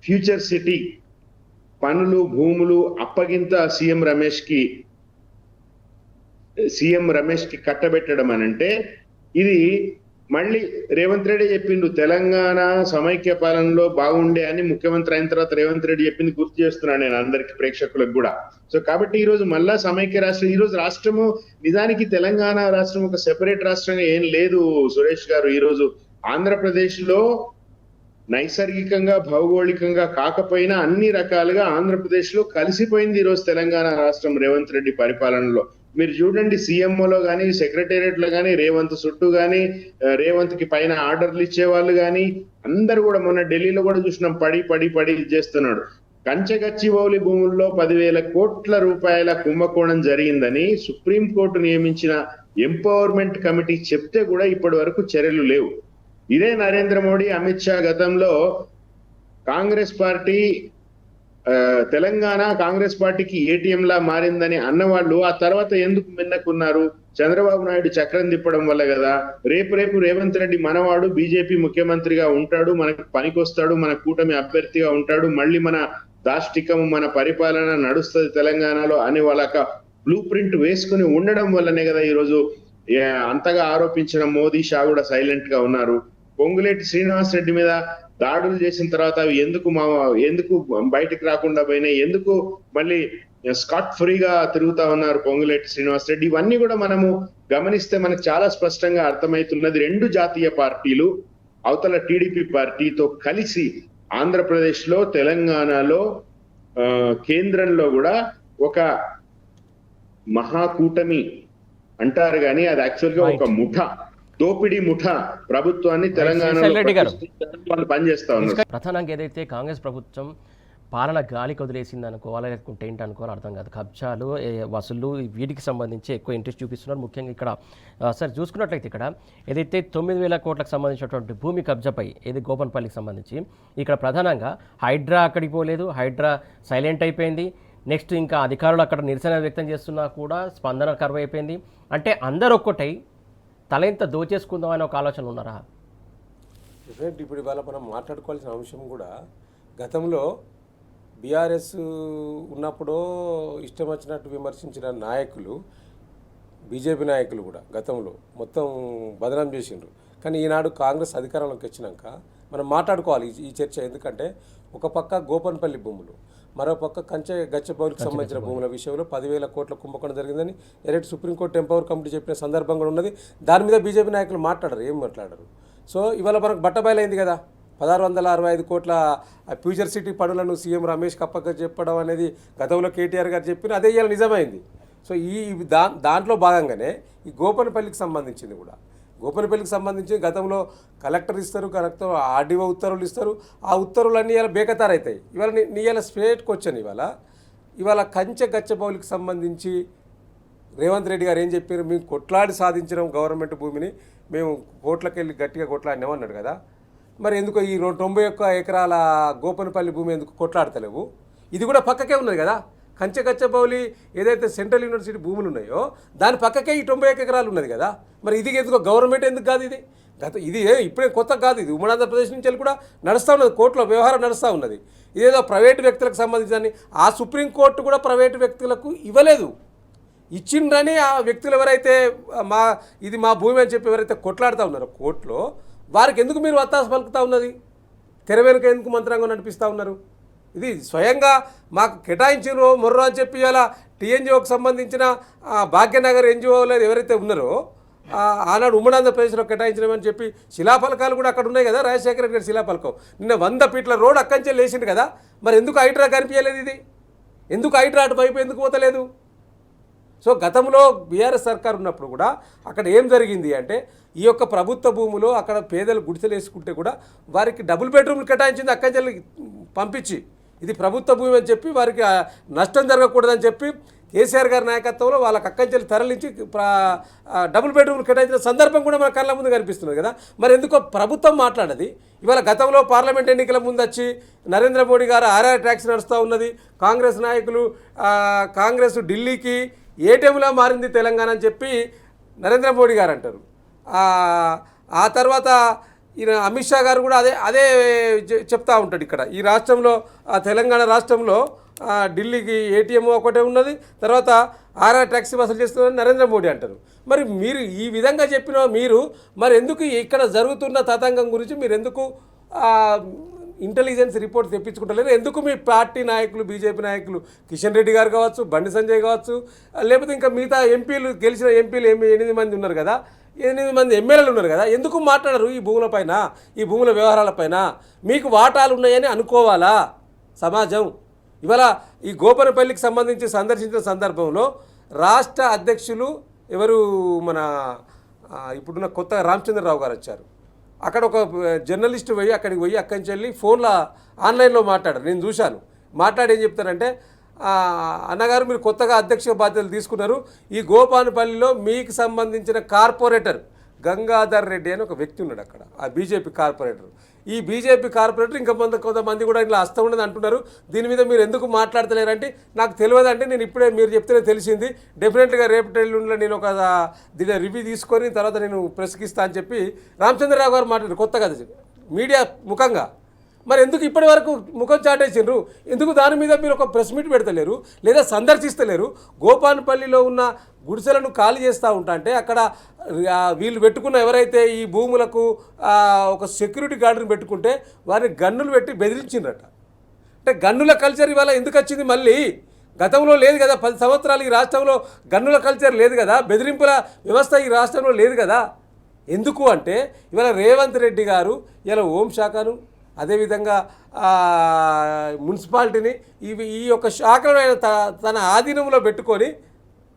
ఫ్యూచర్ సిటీ పనులు భూములు అప్పగింత సీఎం రమేష్ కి కట్టబెట్టడం అనంటే ఇది మళ్ళీ రేవంత్ రెడ్డి చెప్పిండు తెలంగాణ సమైక్య పాలనలో బాగుండే అని ముఖ్యమంత్రి అయిన తర్వాత రేవంత్ రెడ్డి చెప్పింది గుర్తు చేస్తున్నాను నేను అందరికి ప్రేక్షకులకు కూడా. సో కాబట్టి ఈ రోజు మళ్ళా సమైక్య రాష్ట్రం, ఈ రోజు రాష్ట్రము నిజానికి తెలంగాణ రాష్ట్రం ఒక సెపరేట్ రాష్ట్రంగా ఏం లేదు సురేష్ గారు. ఈ రోజు ఆంధ్రప్రదేశ్ లో నైసర్గికంగా భౌగోళికంగా కాకపోయినా అన్ని రకాలుగా ఆంధ్రప్రదేశ్ లో కలిసిపోయింది ఈ రోజు తెలంగాణ రాష్ట్రం రేవంత్ రెడ్డి పరిపాలనలో. మీరు చూడండి సీఎంఓలో కానీ సెక్రటేరియట్ లో కానీ రేవంత్ చుట్టూ కానీ రేవంత్ కి పైన ఆర్డర్లు ఇచ్చే వాళ్ళు కానీ అందరు కూడా మొన్న ఢిల్లీలో కూడా చూసినాం పడి చేస్తున్నాడు. కంచగచ్చిబౌలి భూముల్లో 10,000 కోట్ల రూపాయల కుంభకోణం జరిగిందని సుప్రీంకోర్టు నియమించిన ఎంపవర్మెంట్ కమిటీ చెప్తే కూడా ఇప్పటి వరకు చర్యలు లేవు. ఇదే నరేంద్ర మోడీ అమిత్ షా గతంలో కాంగ్రెస్ పార్టీ తెలంగాణ కాంగ్రెస్ పార్టీకి ఏటీఎం లా మారిందని అన్నవాళ్ళు ఆ తర్వాత ఎందుకు మిన్నకున్నారు? చంద్రబాబు నాయుడు చక్రం తిప్పడం వల్ల కదా. రేపు రేవంత్ రెడ్డి మనవాడు బీజేపీ ముఖ్యమంత్రిగా ఉంటాడు, మనకు పనికొస్తాడు, మన కూటమి అభ్యర్థిగా ఉంటాడు, మళ్ళీ మన దాష్టికం మన పరిపాలన నడుస్తుంది తెలంగాణలో అని వాళ్ళక బ్లూ ప్రింట్ వేసుకుని ఉండడం వల్లనే కదా ఈరోజు అంతగా ఆరోపించిన మోదీ షా కూడా సైలెంట్ గా ఉన్నారు. పొంగులేటి శ్రీనివాస్ రెడ్డి మీద దాడులు చేసిన తర్వాత అవి ఎందుకు బయటకు రాకుండా పోయినాయి, ఎందుకు మళ్ళీ స్కాట్ ఫ్రీగా తిరుగుతా ఉన్నారు పొంగులేటి శ్రీనివాస్ రెడ్డి? ఇవన్నీ కూడా మనము గమనిస్తే మనకు చాలా స్పష్టంగా అర్థమవుతున్నది. 2 జాతీయ పార్టీలు అవతల టీడీపీ పార్టీతో కలిసి ఆంధ్రప్రదేశ్ లో తెలంగాణలో కేంద్రంలో కూడా ఒక మహాకూటమి అంటారు కానీ అది యాక్చువల్ గా ఒక ముఠా, దోపిడీ ముఠా ప్రభుత్వాన్ని తెలంగాణలో పనిచేస్తా ఉన్నారు.
ప్రధానంగా ఏదైతే కాంగ్రెస్ ప్రభుత్వం పాలన గాలికి వదిలేసింది అనుకోవాలా లేకుంటే ఏంటి అనుకోవాలో అర్థం కాదు. కబ్జాలు వసూళ్లు వీటికి సంబంధించి ఎక్కువ ఇంట్రెస్ట్ చూపిస్తున్నారు. ముఖ్యంగా ఇక్కడ సరే చూసుకున్నట్లయితే ఇక్కడ ఏదైతే 9,000 కోట్లకు సంబంధించినటువంటి భూమి కబ్జాపై ఏది గోపన్పల్లికి సంబంధించి ఇక్కడ ప్రధానంగా హైడ్రా అక్కడికి పోలేదు, హైడ్రా సైలెంట్ అయిపోయింది. నెక్స్ట్ ఇంకా అధికారులు అక్కడ నిరసన వ్యక్తం చేస్తున్నా కూడా స్పందన కరువైపోయింది. అంటే అందరు ఒక్కటై తలెంత దోచేసుకుందాం అనే ఒక ఆలోచన ఉన్నారా?
ఇప్పుడు ఇవాళ మనం మాట్లాడుకోవాల్సిన అంశం కూడా గతంలో బీఆర్ఎస్ ఉన్నప్పుడు ఇష్టం వచ్చినట్టు విమర్శించిన నాయకులు బీజేపీ నాయకులు కూడా గతంలో మొత్తం బదనాం చేసిండ్రు. కానీ ఈనాడు కాంగ్రెస్ అధికారంలోకి వచ్చినాక మనం మాట్లాడుకోవాలి ఈ చర్చ. ఎందుకంటే ఒక పక్క గోపన్పల్లి భూములు, మరో పక్క గచ్చిబౌలికి సంబంధించిన భూముల విషయంలో 10,000 కోట్ల కుంభకోణం జరిగిందని డైరెక్ట్ సుప్రీంకోర్టు ఎంపవర్ కమిటీ చెప్పిన సందర్భం కూడా ఉన్నది. దాని మీద బీజేపీ నాయకులు మాట్లాడరు, ఏం మాట్లాడరు. సో ఇవాళ మనకు బట్టబయలైంది కదా, 1665 కోట్ల ఫ్యూచర్ సిటీ పనులను సీఎం రమేష్ కప్పగా చెప్పడం అనేది గతంలో కేటీఆర్ గారు చెప్పిన అదే ఇవాళ నిజమైంది. సో దాంట్లో భాగంగానే ఈ గోపన్పల్లికి సంబంధించి గతంలో కలెక్టర్ ఇస్తారు, కలెక్టర్ ఆర్డీఓ ఉత్తర్వులు ఇస్తారు. ఆ ఉత్తర్వులన్నీ ఇవాళ బేకతారవుతాయి. ఇవాళ ఇవాళ స్ట్రేట్కి వచ్చాను. ఇవాళ గచ్చిబౌలికి సంబంధించి రేవంత్ రెడ్డి గారు ఏం చెప్పారు? మేము కొట్లాడి సాధించడం గవర్నమెంట్ భూమిని మేము కోట్లకెళ్ళి గట్టిగా కొట్లాడినామన్నాడు కదా. మరి ఎందుకో ఈ 91 ఎకరాల గోపన్పల్లి భూమి ఎందుకు కొట్లాడతలేవు? ఇది కూడా పక్కకే ఉన్నది కదా. గచ్చిబౌలి ఏదైతే సెంట్రల్ యూనివర్సిటీ భూములు ఉన్నాయో దాని పక్కకే ఈ 91 ఎకరాలు ఉన్నది కదా. మరి ఇది ఎందుకో గవర్నమెంట్ ఎందుకు కాదు? ఇది ఇప్పుడే కొత్త కాదు, ఇది ఉమ్మడి ఆంధ్రప్రదేశ్ నుంచి కూడా నడుస్తూ ఉన్నది, కోర్టులో వ్యవహారం నడుస్తూ ఉన్నది. ఇదేదో ప్రైవేటు వ్యక్తులకు సంబంధించి ఆ సుప్రీంకోర్టు కూడా ప్రైవేటు వ్యక్తులకు ఇవ్వలేదు. ఇచ్చిండ్రని ఆ వ్యక్తులు ఎవరైతే ఇది మా భూమి అని చెప్పి ఎవరైతే కొట్లాడుతూ ఉన్నారో కోర్టులో వారికి ఎందుకు మీరు వత్తాసు పలుకుతూ ఉన్నది? తెర వెనుక ఎందుకు మంత్రాంగం నడిపిస్తూ ఉన్నారు? ఇది స్వయంగా మాకు కేటాయించారు మొర్రో అని చెప్పి ఇలా టీఎన్జిఓకి సంబంధించిన భాగ్యనగర్ ఎన్జిఓలు ఎవరైతే ఉన్నారో ఆనాడు ఉమ్మడి ఆంధ్రప్రదేశ్లో కేటాయించమని చెప్పి శిలాఫలకాలు కూడా అక్కడ ఉన్నాయి కదా. రాజశేఖర రెడ్డి గారి శిలాఫలకం నిన్న 100 ఫీట్ల రోడ్ అక్కంచే లేచిండు కదా. మరి ఎందుకు హైడ్రా కనిపించలేదు? ఇది ఎందుకు హైడ్రా అటు వైపు ఎందుకు పోతలేదు? సో గతంలో బీఆర్ఎస్ సర్కార్ ఉన్నప్పుడు కూడా అక్కడ ఏం జరిగింది అంటే ఈ యొక్క ప్రభుత్వ భూములు అక్కడ పేదలు గుడిసెలు వేసుకుంటే కూడా వారికి డబుల్ బెడ్రూమ్లు కేటాయించింది అక్కంచెల్లి పంపించి, ఇది ప్రభుత్వ భూమి అని చెప్పి వారికి నష్టం జరగకూడదని చెప్పి కేసీఆర్ గారి నాయకత్వంలో వాళ్ళకి అక్కంచెలు తరలించి డబుల్ బెడ్రూమ్లు కేటాయించిన సందర్భం కూడా మన కళ్ళ ముందు కనిపిస్తున్నది కదా. మరి ఎందుకో ప్రభుత్వం మాట్లాడది. ఇవాళ గతంలో పార్లమెంట్ ఎన్నికల ముందు వచ్చి నరేంద్ర మోడీ గారు ఆర్ఆర్ ట్యాక్స్ నడుస్తూ ఉన్నది. కాంగ్రెస్ నాయకులు కాంగ్రెస్ ఢిల్లీకి ఏటీఎంలా మారింది తెలంగాణ అని చెప్పి నరేంద్ర మోడీ గారు అంటారు. ఆ తర్వాత ఈయన అమిత్ షా గారు కూడా అదే చెప్తా ఉంటాడు. ఇక్కడ ఈ రాష్ట్రంలో తెలంగాణ రాష్ట్రంలో ఢిల్లీకి ఏటీఎం ఒకటే ఉన్నది, తర్వాత ఆర్ఆర్ ట్యాక్సీ వసూలు చేస్తుందని నరేంద్ర మోడీ అంటారు. మరి మీరు ఈ విధంగా చెప్పిన మీరు మరి ఎందుకు ఇక్కడ జరుగుతున్న తతంగం గురించి మీరు ఎందుకు ఇంటెలిజెన్స్ రిపోర్ట్ తెప్పించుకుంటలేరు? ఎందుకు మీ పార్టీ నాయకులు బీజేపీ నాయకులు కిషన్ రెడ్డి గారు కావచ్చు, బండి సంజయ్ కావచ్చు, లేకపోతే ఇంకా మిగతా ఎంపీలు గెలిచిన ఎంపీలు 8 మంది ఉన్నారు కదా, 8 మంది ఎమ్మెల్యేలు ఉన్నారు కదా, ఎందుకు మాట్లాడరు ఈ భూములపైన, ఈ భూముల వ్యవహారాలపైన? మీకు వాటాలు ఉన్నాయని అనుకోవాలా సమాజం? ఇవాళ ఈ గోపనపల్లికి సంబంధించి సందర్శించిన సందర్భంలో రాష్ట్ర అధ్యక్షులు ఎవరు మన ఇప్పుడున్న కొత్త రామచంద్రరావు గారు వచ్చారు. అక్కడ ఒక జర్నలిస్ట్ పోయి అక్కడికి పోయి అక్కడి నుంచి వెళ్ళి ఫోన్లో ఆన్లైన్లో మాట్లాడారు. నేను చూశాను. మాట్లాడి ఏం చెప్తారంటే, అన్నగారు మీరు కొత్తగా అధ్యక్ష బాధ్యతలు తీసుకున్నారు, ఈ గోపానపల్లిలో మీకు సంబంధించిన కార్పొరేటర్ గంగాధర్ రెడ్డి అని ఒక వ్యక్తి ఉన్నాడు అక్కడ, ఆ బీజేపీ కార్పొరేటర్. ఈ బీజేపీ కార్పొరేటర్ ఇంకా కొంతమంది కూడా ఇలా వస్తూ ఉండదు అంటున్నారు. దీని మీద మీరు ఎందుకు మాట్లాడతలేరంటే, నాకు తెలియదంటే నేను ఇప్పుడే మీరు చెప్తేనే తెలిసింది, డెఫినెట్గా రేపు ఎల్లుండిలో నేను ఒక దీని రివ్యూ తీసుకొని తర్వాత నేను ప్రెస్కి ఇస్తా అని చెప్పి రామచంద్రరావు గారు మాట్లాడారు కొత్తగా మీడియా ముఖంగా. మరి ఎందుకు ఇప్పటి వరకు ముఖం చాటేసిండ్రు? ఎందుకు దాని మీద మీరు ఒక ప్రెస్ మీట్ పెడతలేరు, లేదా సందర్శిస్తలేరు? గోపానపల్లిలో ఉన్న గుడిసెలను ఖాళీ చేస్తూ ఉంటా అంటే అక్కడ వీళ్ళు పెట్టుకున్న ఎవరైతే ఈ భూములకు ఒక సెక్యూరిటీ గార్డుని పెట్టుకుంటే వారిని గన్నులు పెట్టి బెదిరించిండ్రట. అంటే గన్నుల కల్చర్ ఇవాళ ఎందుకు వచ్చింది మళ్ళీ? గతంలో లేదు కదా, 10 సంవత్సరాలు ఈ రాష్ట్రంలో గన్నుల కల్చర్ లేదు కదా, బెదిరింపుల వ్యవస్థ ఈ రాష్ట్రంలో లేదు కదా. ఎందుకు అంటే ఇవాళ రేవంత్ రెడ్డి గారు ఇలా హోంశాఖను అదేవిధంగా మున్సిపాలిటీని ఈ యొక్క శాఖను ఆయన తన ఆధీనంలో పెట్టుకొని,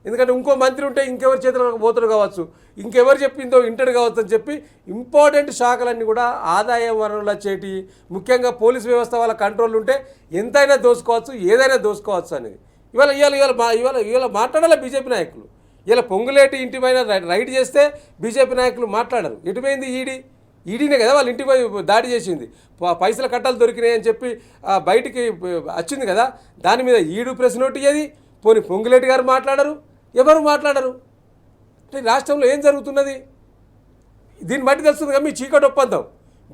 ఎందుకంటే ఇంకో మంత్రి ఉంటే ఇంకెవరి చేతులకు పోతాడు కావచ్చు, ఇంకెవరు చెప్పిందో ఇంటడు కావచ్చు అని చెప్పి ఇంపార్టెంట్ శాఖలన్నీ కూడా ఆదాయ వనరులు వచ్చేటి, ముఖ్యంగా పోలీస్ వ్యవస్థ వాళ్ళ కంట్రోల్ ఉంటే ఎంతైనా దోసుకోవచ్చు, ఏదైనా దోసుకోవచ్చు అనేది ఇవాళ మాట్లాడాలి బీజేపీ నాయకులు. ఇలా పొంగులేటి ఇంటి పైన రైడ్ చేస్తే బీజేపీ నాయకులు మాట్లాడరు. ఎటుపోయింది ఈడీనే కదా వాళ్ళ ఇంటిపై దాడి చేసింది, పైసల కట్టాలు దొరికినాయి అని చెప్పి బయటికి వచ్చింది కదా, దాని మీద ఈడు ప్రెస్ నోట్ ఇయ్యేది. పోనీ పొంగులేటి గారు మాట్లాడరు, ఎవరు మాట్లాడరు. అంటే రాష్ట్రంలో ఏం జరుగుతున్నది? దీన్ని బట్టి తెలుస్తుంది కదా మీ చీకటి ఒప్పందం,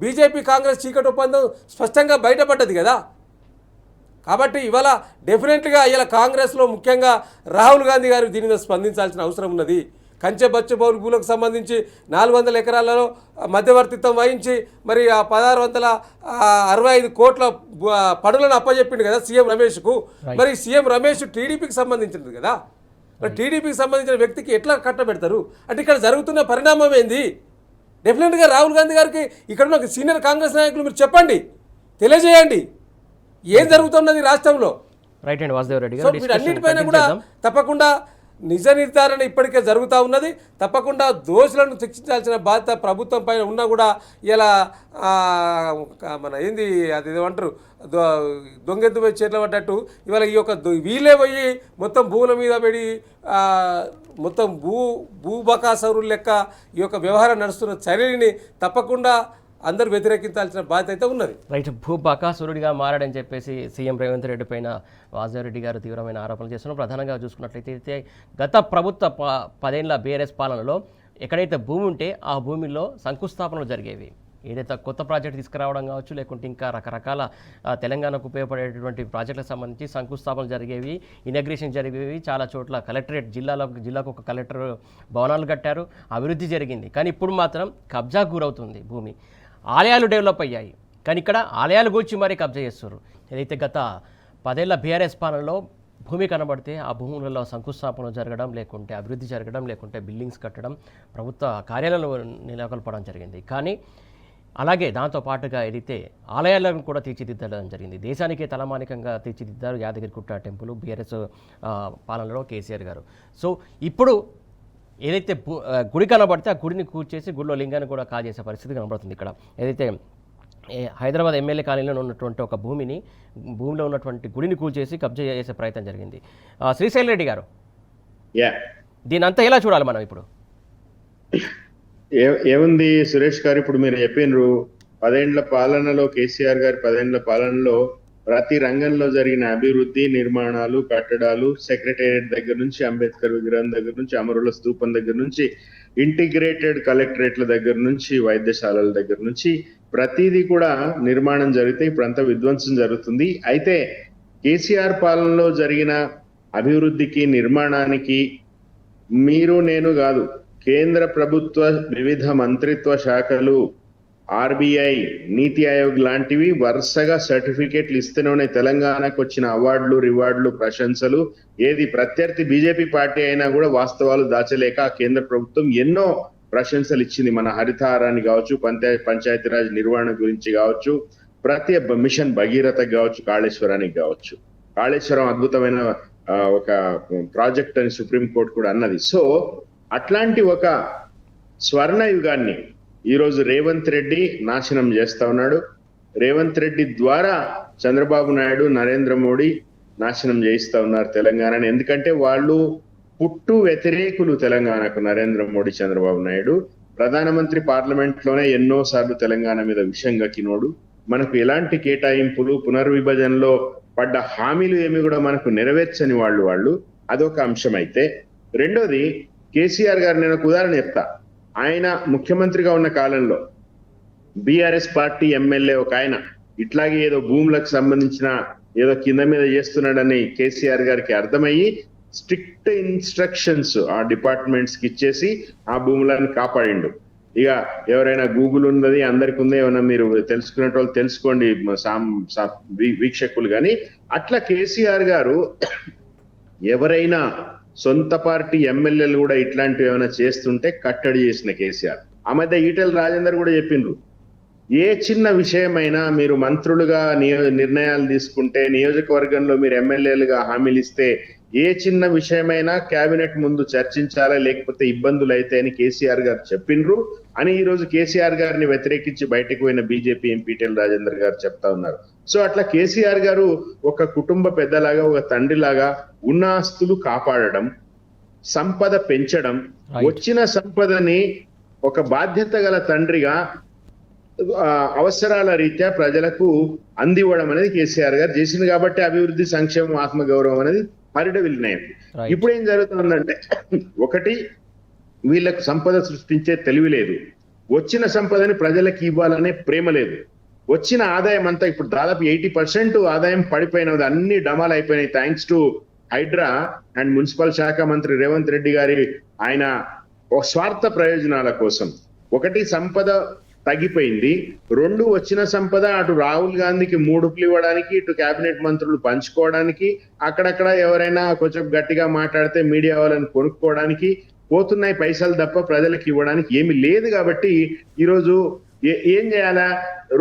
బీజేపీ కాంగ్రెస్ చీకటి ఒప్పందం స్పష్టంగా బయటపడ్డది కదా. కాబట్టి ఇవాళ డెఫినెట్గా ఇలా కాంగ్రెస్లో ముఖ్యంగా రాహుల్ గాంధీ గారు దీని మీద స్పందించాల్సిన అవసరం ఉన్నది. కంచె బచ్చబౌలి భూములకు సంబంధించి 400 ఎకరాలలో మధ్యవర్తిత్వం వహించి మరి ఆ 1665 కోట్ల పనులను అప్పచెప్పింది కదా సీఎం రమేష్కు. మరి సీఎం రమేష్ టీడీపీకి సంబంధించినది కదా, మరి టీడీపీకి సంబంధించిన వ్యక్తికి ఎట్లా కట్టబెడతారు? అంటే ఇక్కడ జరుగుతున్న పరిణామం ఏంది? డెఫినెట్గా రాహుల్ గాంధీ గారికి ఇక్కడ ఉన్న సీనియర్ కాంగ్రెస్ నాయకులు మీరు చెప్పండి, తెలియజేయండి ఏం జరుగుతున్నది రాష్ట్రంలో.
రైట్ అండి వాసుదేవ్ రెడ్డి
సో
గారు,
వీటన్నిటిపైన కూడా తప్పకుండా నిజ నిర్ధారణ ఇప్పటికే జరుగుతూ ఉన్నది. తప్పకుండా దోషులను శిక్షించాల్సిన బాధ్యత ప్రభుత్వం పైన ఉన్నా కూడా ఇలా మన ఏంది అది ఏమంటారు దొంగెద్దు పోయి చేట్ల పడ్డట్టు ఇవాళ ఈ యొక్క వీళ్ళే పోయి మొత్తం భూముల మీద పడి మొత్తం భూబకాసరుల లెక్క ఈ యొక్క వ్యవహారం నడుస్తున్న చర్యని తప్పకుండా అందరూ వ్యతిరేకించాల్సిన బాధ్యత అయితే ఉన్నది.
రైట్, భూబకాసురుడిగా మారాడని చెప్పేసి సీఎం రేవంత్ రెడ్డి పైన వాసుదేవ్ రెడ్డి గారు తీవ్రమైన ఆరోపణలు చేస్తున్నారు. ప్రధానంగా చూసుకున్నట్లయితే గత ప్రభుత్వ 10 ఏళ్ల బీఆర్ఎస్ పాలనలో ఎక్కడైతే భూమి ఉంటే ఆ భూమిలో శంకుస్థాపనలు జరిగేవి. ఏదైతే కొత్త ప్రాజెక్టు తీసుకురావడం కావచ్చు, లేకుంటే ఇంకా రకరకాల తెలంగాణకు ఉపయోగపడేటువంటి ప్రాజెక్టులకు సంబంధించి శంకుస్థాపనలు జరిగేవి, ఇనాగ్రేషన్ జరిగేవి. చాలా చోట్ల కలెక్టరేట్ జిల్లాకు ఒక కలెక్టర్ భవనాలు కట్టారు, అభివృద్ధి జరిగింది. కానీ ఇప్పుడు మాత్రం కబ్జాకు గురవుతుంది భూమి. ఆలయాలు డెవలప్ అయ్యాయి, కానీ ఇక్కడ ఆలయాలు గురించి మరీ కబ్జా చేస్తారు. ఏదైతే గత 10 ఏళ్ల బీఆర్ఎస్ పాలనలో భూమి కనబడితే ఆ భూములలో శంకుస్థాపన జరగడం, లేకుంటే అభివృద్ధి జరగడం, లేకుంటే బిల్డింగ్స్ కట్టడం, ప్రభుత్వ కార్యాలయాలు నెలకొల్పడం జరిగింది. కానీ అలాగే దాంతో పాటుగా ఏదైతే ఆలయాలను కూడా తీర్చిదిద్దడం జరిగింది. దేశానికే తలమానికంగా తీర్చిదిద్దారు యాదగిరిగుట్ట టెంపుల్ బీఆర్ఎస్ పాలనలో కేసీఆర్ గారు. సో ఇప్పుడు ఏదైతే గుడి కనబడితే ఆ గుడిని కూర్చేసి గుడిలో లింగాన్ని కూడా కాజేసే పరిస్థితి కనబడుతుంది. ఇక్కడ ఏదైతే హైదరాబాద్ ఎమ్మెల్యే కాలనీలో ఉన్నటువంటి ఒక భూమిలో ఉన్నటువంటి గుడిని కూల్చేసి కబ్జా చేసే ప్రయత్నం జరిగింది. శ్రీశైల్ రెడ్డి గారు,
యా,
దీని అంతా ఎలా చూడాలి మనం ఇప్పుడు?
ఏముంది సురేష్ గారు, ఇప్పుడు మీరు చెప్పినారు 10 ఏళ్ల పాలనలో, కేసీఆర్ గారి 10 ఏళ్ల పాలనలో ప్రతి రంగంలో జరిగిన అభివృద్ధి, నిర్మాణాలు, కట్టడాలు, సెక్రటేరియట్ దగ్గర నుంచి, అంబేద్కర్ విగ్రహం దగ్గర నుంచి, అమరుల స్తూపం దగ్గర నుంచి, ఇంటిగ్రేటెడ్ కలెక్టరేట్ల దగ్గర నుంచి, వైద్యశాలల దగ్గర నుంచి ప్రతిదీ కూడా నిర్మాణం జరిగితే ఇప్పుడంతా విధ్వంసం జరుగుతుంది. అయితే కేసీఆర్ పాలనలో జరిగిన అభివృద్ధికి, నిర్మాణానికి మీరు నేను కాదు, కేంద్ర ప్రభుత్వ వివిధ మంత్రిత్వ శాఖలు, ఆర్బీఐ, నీతి ఆయోగ్ లాంటివి వరుసగా సర్టిఫికేట్లు ఇస్తూనే ఉన్నాయి. తెలంగాణకు వచ్చిన అవార్డులు, రివార్డులు, ప్రశంసలు. ఏది ప్రత్యర్థి బీజేపీ పార్టీ అయినా కూడా వాస్తవాలు దాచలేక కేంద్ర ప్రభుత్వం ఎన్నో ప్రశంసలు ఇచ్చింది. మన హరితహారాన్ని కావచ్చు, పంచాయతీరాజ్ నిర్వహణ గురించి కావచ్చు, ప్రతి మిషన్ భగీరథ కావచ్చు, కాళేశ్వరానికి కావచ్చు. కాళేశ్వరం అద్భుతమైన ఒక ప్రాజెక్ట్ అని సుప్రీంకోర్టు కూడా అన్నది. సో అట్లాంటి ఒక స్వర్ణ యుగాన్ని ఈరోజు రేవంత్ రెడ్డి నాశనం చేస్తా ఉన్నాడు. రేవంత్ రెడ్డి ద్వారా చంద్రబాబు నాయుడు, నరేంద్ర మోడీ నాశనం చేయిస్తా ఉన్నారు తెలంగాణని. ఎందుకంటే వాళ్ళు పుట్టు వ్యతిరేకులు తెలంగాణకు. నరేంద్ర మోడీ, చంద్రబాబు నాయుడు ప్రధానమంత్రి పార్లమెంట్ లోనే ఎన్నో సార్లు తెలంగాణ మీద విషం గక్కినోడు. మనకు ఎలాంటి కేటాయింపులు, పునర్విభజనలో పడ్డ హామీలు ఏమి కూడా మనకు నెరవేర్చని వాళ్ళు. అదొక అంశం. అయితే రెండోది, కేసీఆర్ గారు, నేను ఒక ఉదాహరణ చెప్తా. ఆయన ముఖ్యమంత్రిగా ఉన్న కాలంలో బీఆర్ఎస్ పార్టీ ఎమ్మెల్యే ఒక ఆయన ఇట్లాగే ఏదో భూములకు సంబంధించిన ఏదో కింద మీద చేస్తున్నాడని కేసీఆర్ గారికి అర్థమయ్యి స్ట్రిక్ట్ ఇన్స్ట్రక్షన్స్ ఆ డిపార్ట్మెంట్స్ కి ఇచ్చేసి ఆ భూములను కాపాడిండు. ఇక ఎవరైనా గూగుల్ ఉన్నది, అందరికి ఉంది, ఏమైనా మీరు తెలుసుకునే వాళ్ళు తెలుసుకోండి వీక్షకులు. కానీ అట్లా కేసీఆర్ గారు ఎవరైనా సొంత పార్టీ ఎమ్మెల్యేలు కూడా ఇట్లాంటివి ఏమైనా చేస్తుంటే కట్టడి చేసిన కేసీఆర్. ఆ మధ్య ఈటెల రాజేందర్ కూడా చెప్పిండ్రు, ఏ చిన్న విషయమైనా మీరు మంత్రులుగా నిర్ణయాలు తీసుకుంటే, నియోజకవర్గంలో మీరు ఎమ్మెల్యేలుగా హామీలు ఇస్తే ఏ చిన్న విషయమైనా కేబినెట్ ముందు చర్చించాలా, లేకపోతే ఇబ్బందులు అయితే అని కేసీఆర్ గారు చెప్పిండ్రు అని ఈ రోజు కేసీఆర్ గారిని వ్యతిరేకించి బయటకు పోయిన బీజేపీ ఎంపీ ఈటెల రాజేందర్ గారు చెప్తా ఉన్నారు. సో అట్లా కేసీఆర్ గారు ఒక కుటుంబ పెద్దలాగా, ఒక తండ్రిలాగా ఉన్న ఆస్తులు కాపాడడం, సంపద పెంచడం, వచ్చిన సంపదని ఒక బాధ్యత గల తండ్రిగా అవసరాల రీత్యా ప్రజలకు అందివ్వడం అనేది కేసీఆర్ గారు చేసింది. కాబట్టి అభివృద్ధి, సంక్షేమం, ఆత్మగౌరవం అనేది పరిడవిల్లినాయి. ఇప్పుడు ఏం జరుగుతుందంటే, ఒకటి, వీళ్ళకు సంపద సృష్టించే తెలివి లేదు, వచ్చిన సంపదని ప్రజలకు ఇవ్వాలనే ప్రేమ లేదు, వచ్చిన ఆదాయం అంతా ఇప్పుడు దాదాపు 80% ఆదాయం పడిపోయినది, అన్ని డమాలు అయిపోయినాయి thanks to Hydraa and municipal శాఖ మంత్రి రేవంత్ రెడ్డి గారి ఆయన స్వార్థ ప్రయోజనాల కోసం. ఒకటి, సంపద తగ్గిపోయింది. 2, వచ్చిన సంపద అటు రాహుల్ గాంధీకి 3 ఇవ్వడానికి, ఇటు కేబినెట్ మంత్రులు పంచుకోవడానికి, అక్కడక్కడ ఎవరైనా కొంచెం గట్టిగా మాట్లాడితే మీడియా వాళ్ళని కొనుక్కోవడానికి పోతున్నాయి పైసలు తప్ప ప్రజలకు ఇవ్వడానికి ఏమి లేదు. కాబట్టి ఈరోజు ఏం చేయాలా,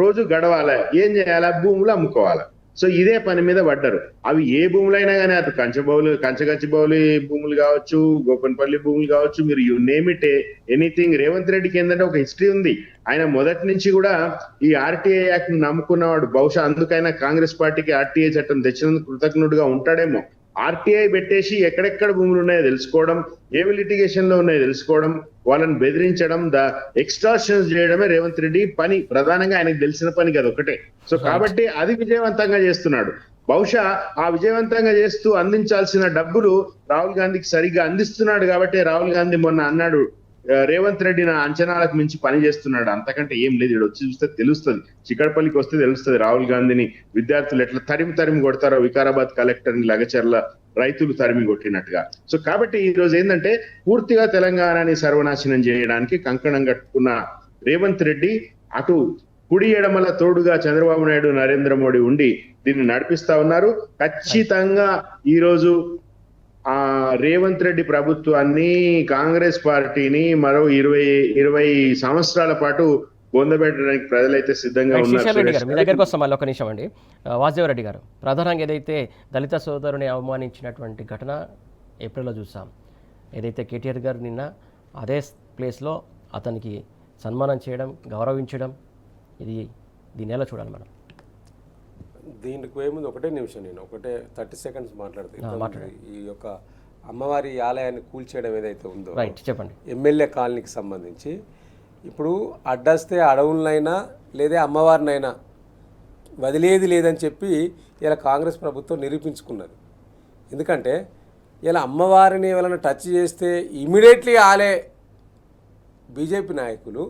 రోజు గడవాలా, ఏం చేయాలా, భూములు అమ్ముకోవాలా. సో ఇదే పని మీద పడ్డారు. అవి ఏ భూములైనా కానీ, అటు కంచగచ్చిబౌలి భూములు కావచ్చు, గోపన్పల్లి భూములు కావచ్చు, మీరు you name it, anything. Revanth రెడ్డికి ఏంటంటే ఒక హిస్టరీ ఉంది. ఆయన మొదటి నుంచి కూడా ఈ ఆర్టీఐ యాక్ట్ ని నమ్ముకున్నవాడు. బహుశా అందుకైనా కాంగ్రెస్ పార్టీకి ఆర్టీఐ చట్టం తెచ్చినందుకు కృతజ్ఞుడుగా ఉంటాడేమో. ఆర్టీఐ పెట్టేసి ఎక్కడెక్కడ భూములు ఉన్నాయో తెలుసుకోవడం, ఏమి లిటిగేషన్ లో ఉన్నాయో తెలుసుకోవడం, వాళ్ళని బెదిరించడం, ఎక్స్ట్రాక్షన్స్ చేయడమే రేవంత్ రెడ్డి పని. ప్రధానంగా ఆయనకు తెలిసిన పని కదా ఒకటే. సో కాబట్టి అది విజయవంతంగా చేస్తున్నాడు. బహుశా ఆ విజయవంతంగా చేస్తూ అందించాల్సిన డబ్బులు రాహుల్ గాంధీకి సరిగ్గా అందిస్తున్నాడు. కాబట్టి రాహుల్ గాంధీ మొన్న అన్నాడు, రేవంత్ రెడ్డి నా అంచనాలకు మించి పని చేస్తున్నాడు. అంతకంటే ఏం లేదు. ఇక్కడ వచ్చి చూస్తే తెలుస్తుంది, చిక్కడపల్లికి వస్తే తెలుస్తుంది రాహుల్ గాంధీని విద్యార్థులు ఎట్లా తరిమి కొడతారో, వికారాబాద్ కలెక్టర్ ని లగచర్ల రైతులు తరిమి కొట్టినట్టుగా. సో కాబట్టి ఈ రోజు ఏంటంటే పూర్తిగా తెలంగాణని సర్వనాశనం చేయడానికి కంకణం కట్టుకున్న రేవంత్ రెడ్డి అటు కుడి ఎడమల తోడుగా చంద్రబాబు నాయుడు, నరేంద్ర మోడీ ఉండి దీన్ని నడిపిస్తా ఉన్నారు. ఖచ్చితంగా ఈ రోజు రేవంత్ రెడ్డి ప్రభుత్వాన్ని, కాంగ్రెస్ పార్టీని మరో 20 సంవత్సరాల పాటు పొందబెట్టడానికి ప్రజలైతే సిద్ధంగా ఉన్నారు.
మీ దగ్గరకు వస్తాం మళ్ళీ ఒక నిమిషం అండి. వాసుదేవరెడ్డి గారు, ప్రధానంగా ఏదైతే దళిత సోదరుని అవమానించినటువంటి ఘటన ఏప్రిల్లో చూసాం. ఏదైతే కేటీఆర్ గారు నిన్న అదే ప్లేస్లో అతనికి సన్మానం చేయడం, గౌరవించడం, ఇది దీన్ని ఎలా చూడాలి మనం?
దీనికి పోయేముందు ఒకటే నిమిషం, నేను ఒకటే 30 సెకండ్స్ మాట్లాడుతాను. ఈ యొక్క అమ్మవారి ఆలయాన్ని కూల్చేయడం ఏదైతే ఉందో,
రైట్, చెప్పండి.
ఎమ్మెల్యే కాలనీకి సంబంధించి ఇప్పుడు అడ్డస్తే అడవులనైనా లేదా అమ్మవారినైనా వదిలేది లేదని చెప్పి ఇలా కాంగ్రెస్ ప్రభుత్వం నిరూపించుకున్నది. ఎందుకంటే ఇలా అమ్మవారిని ఎవరైనా టచ్ చేస్తే ఇమీడియట్లీ ఆలే బీజేపీ నాయకులు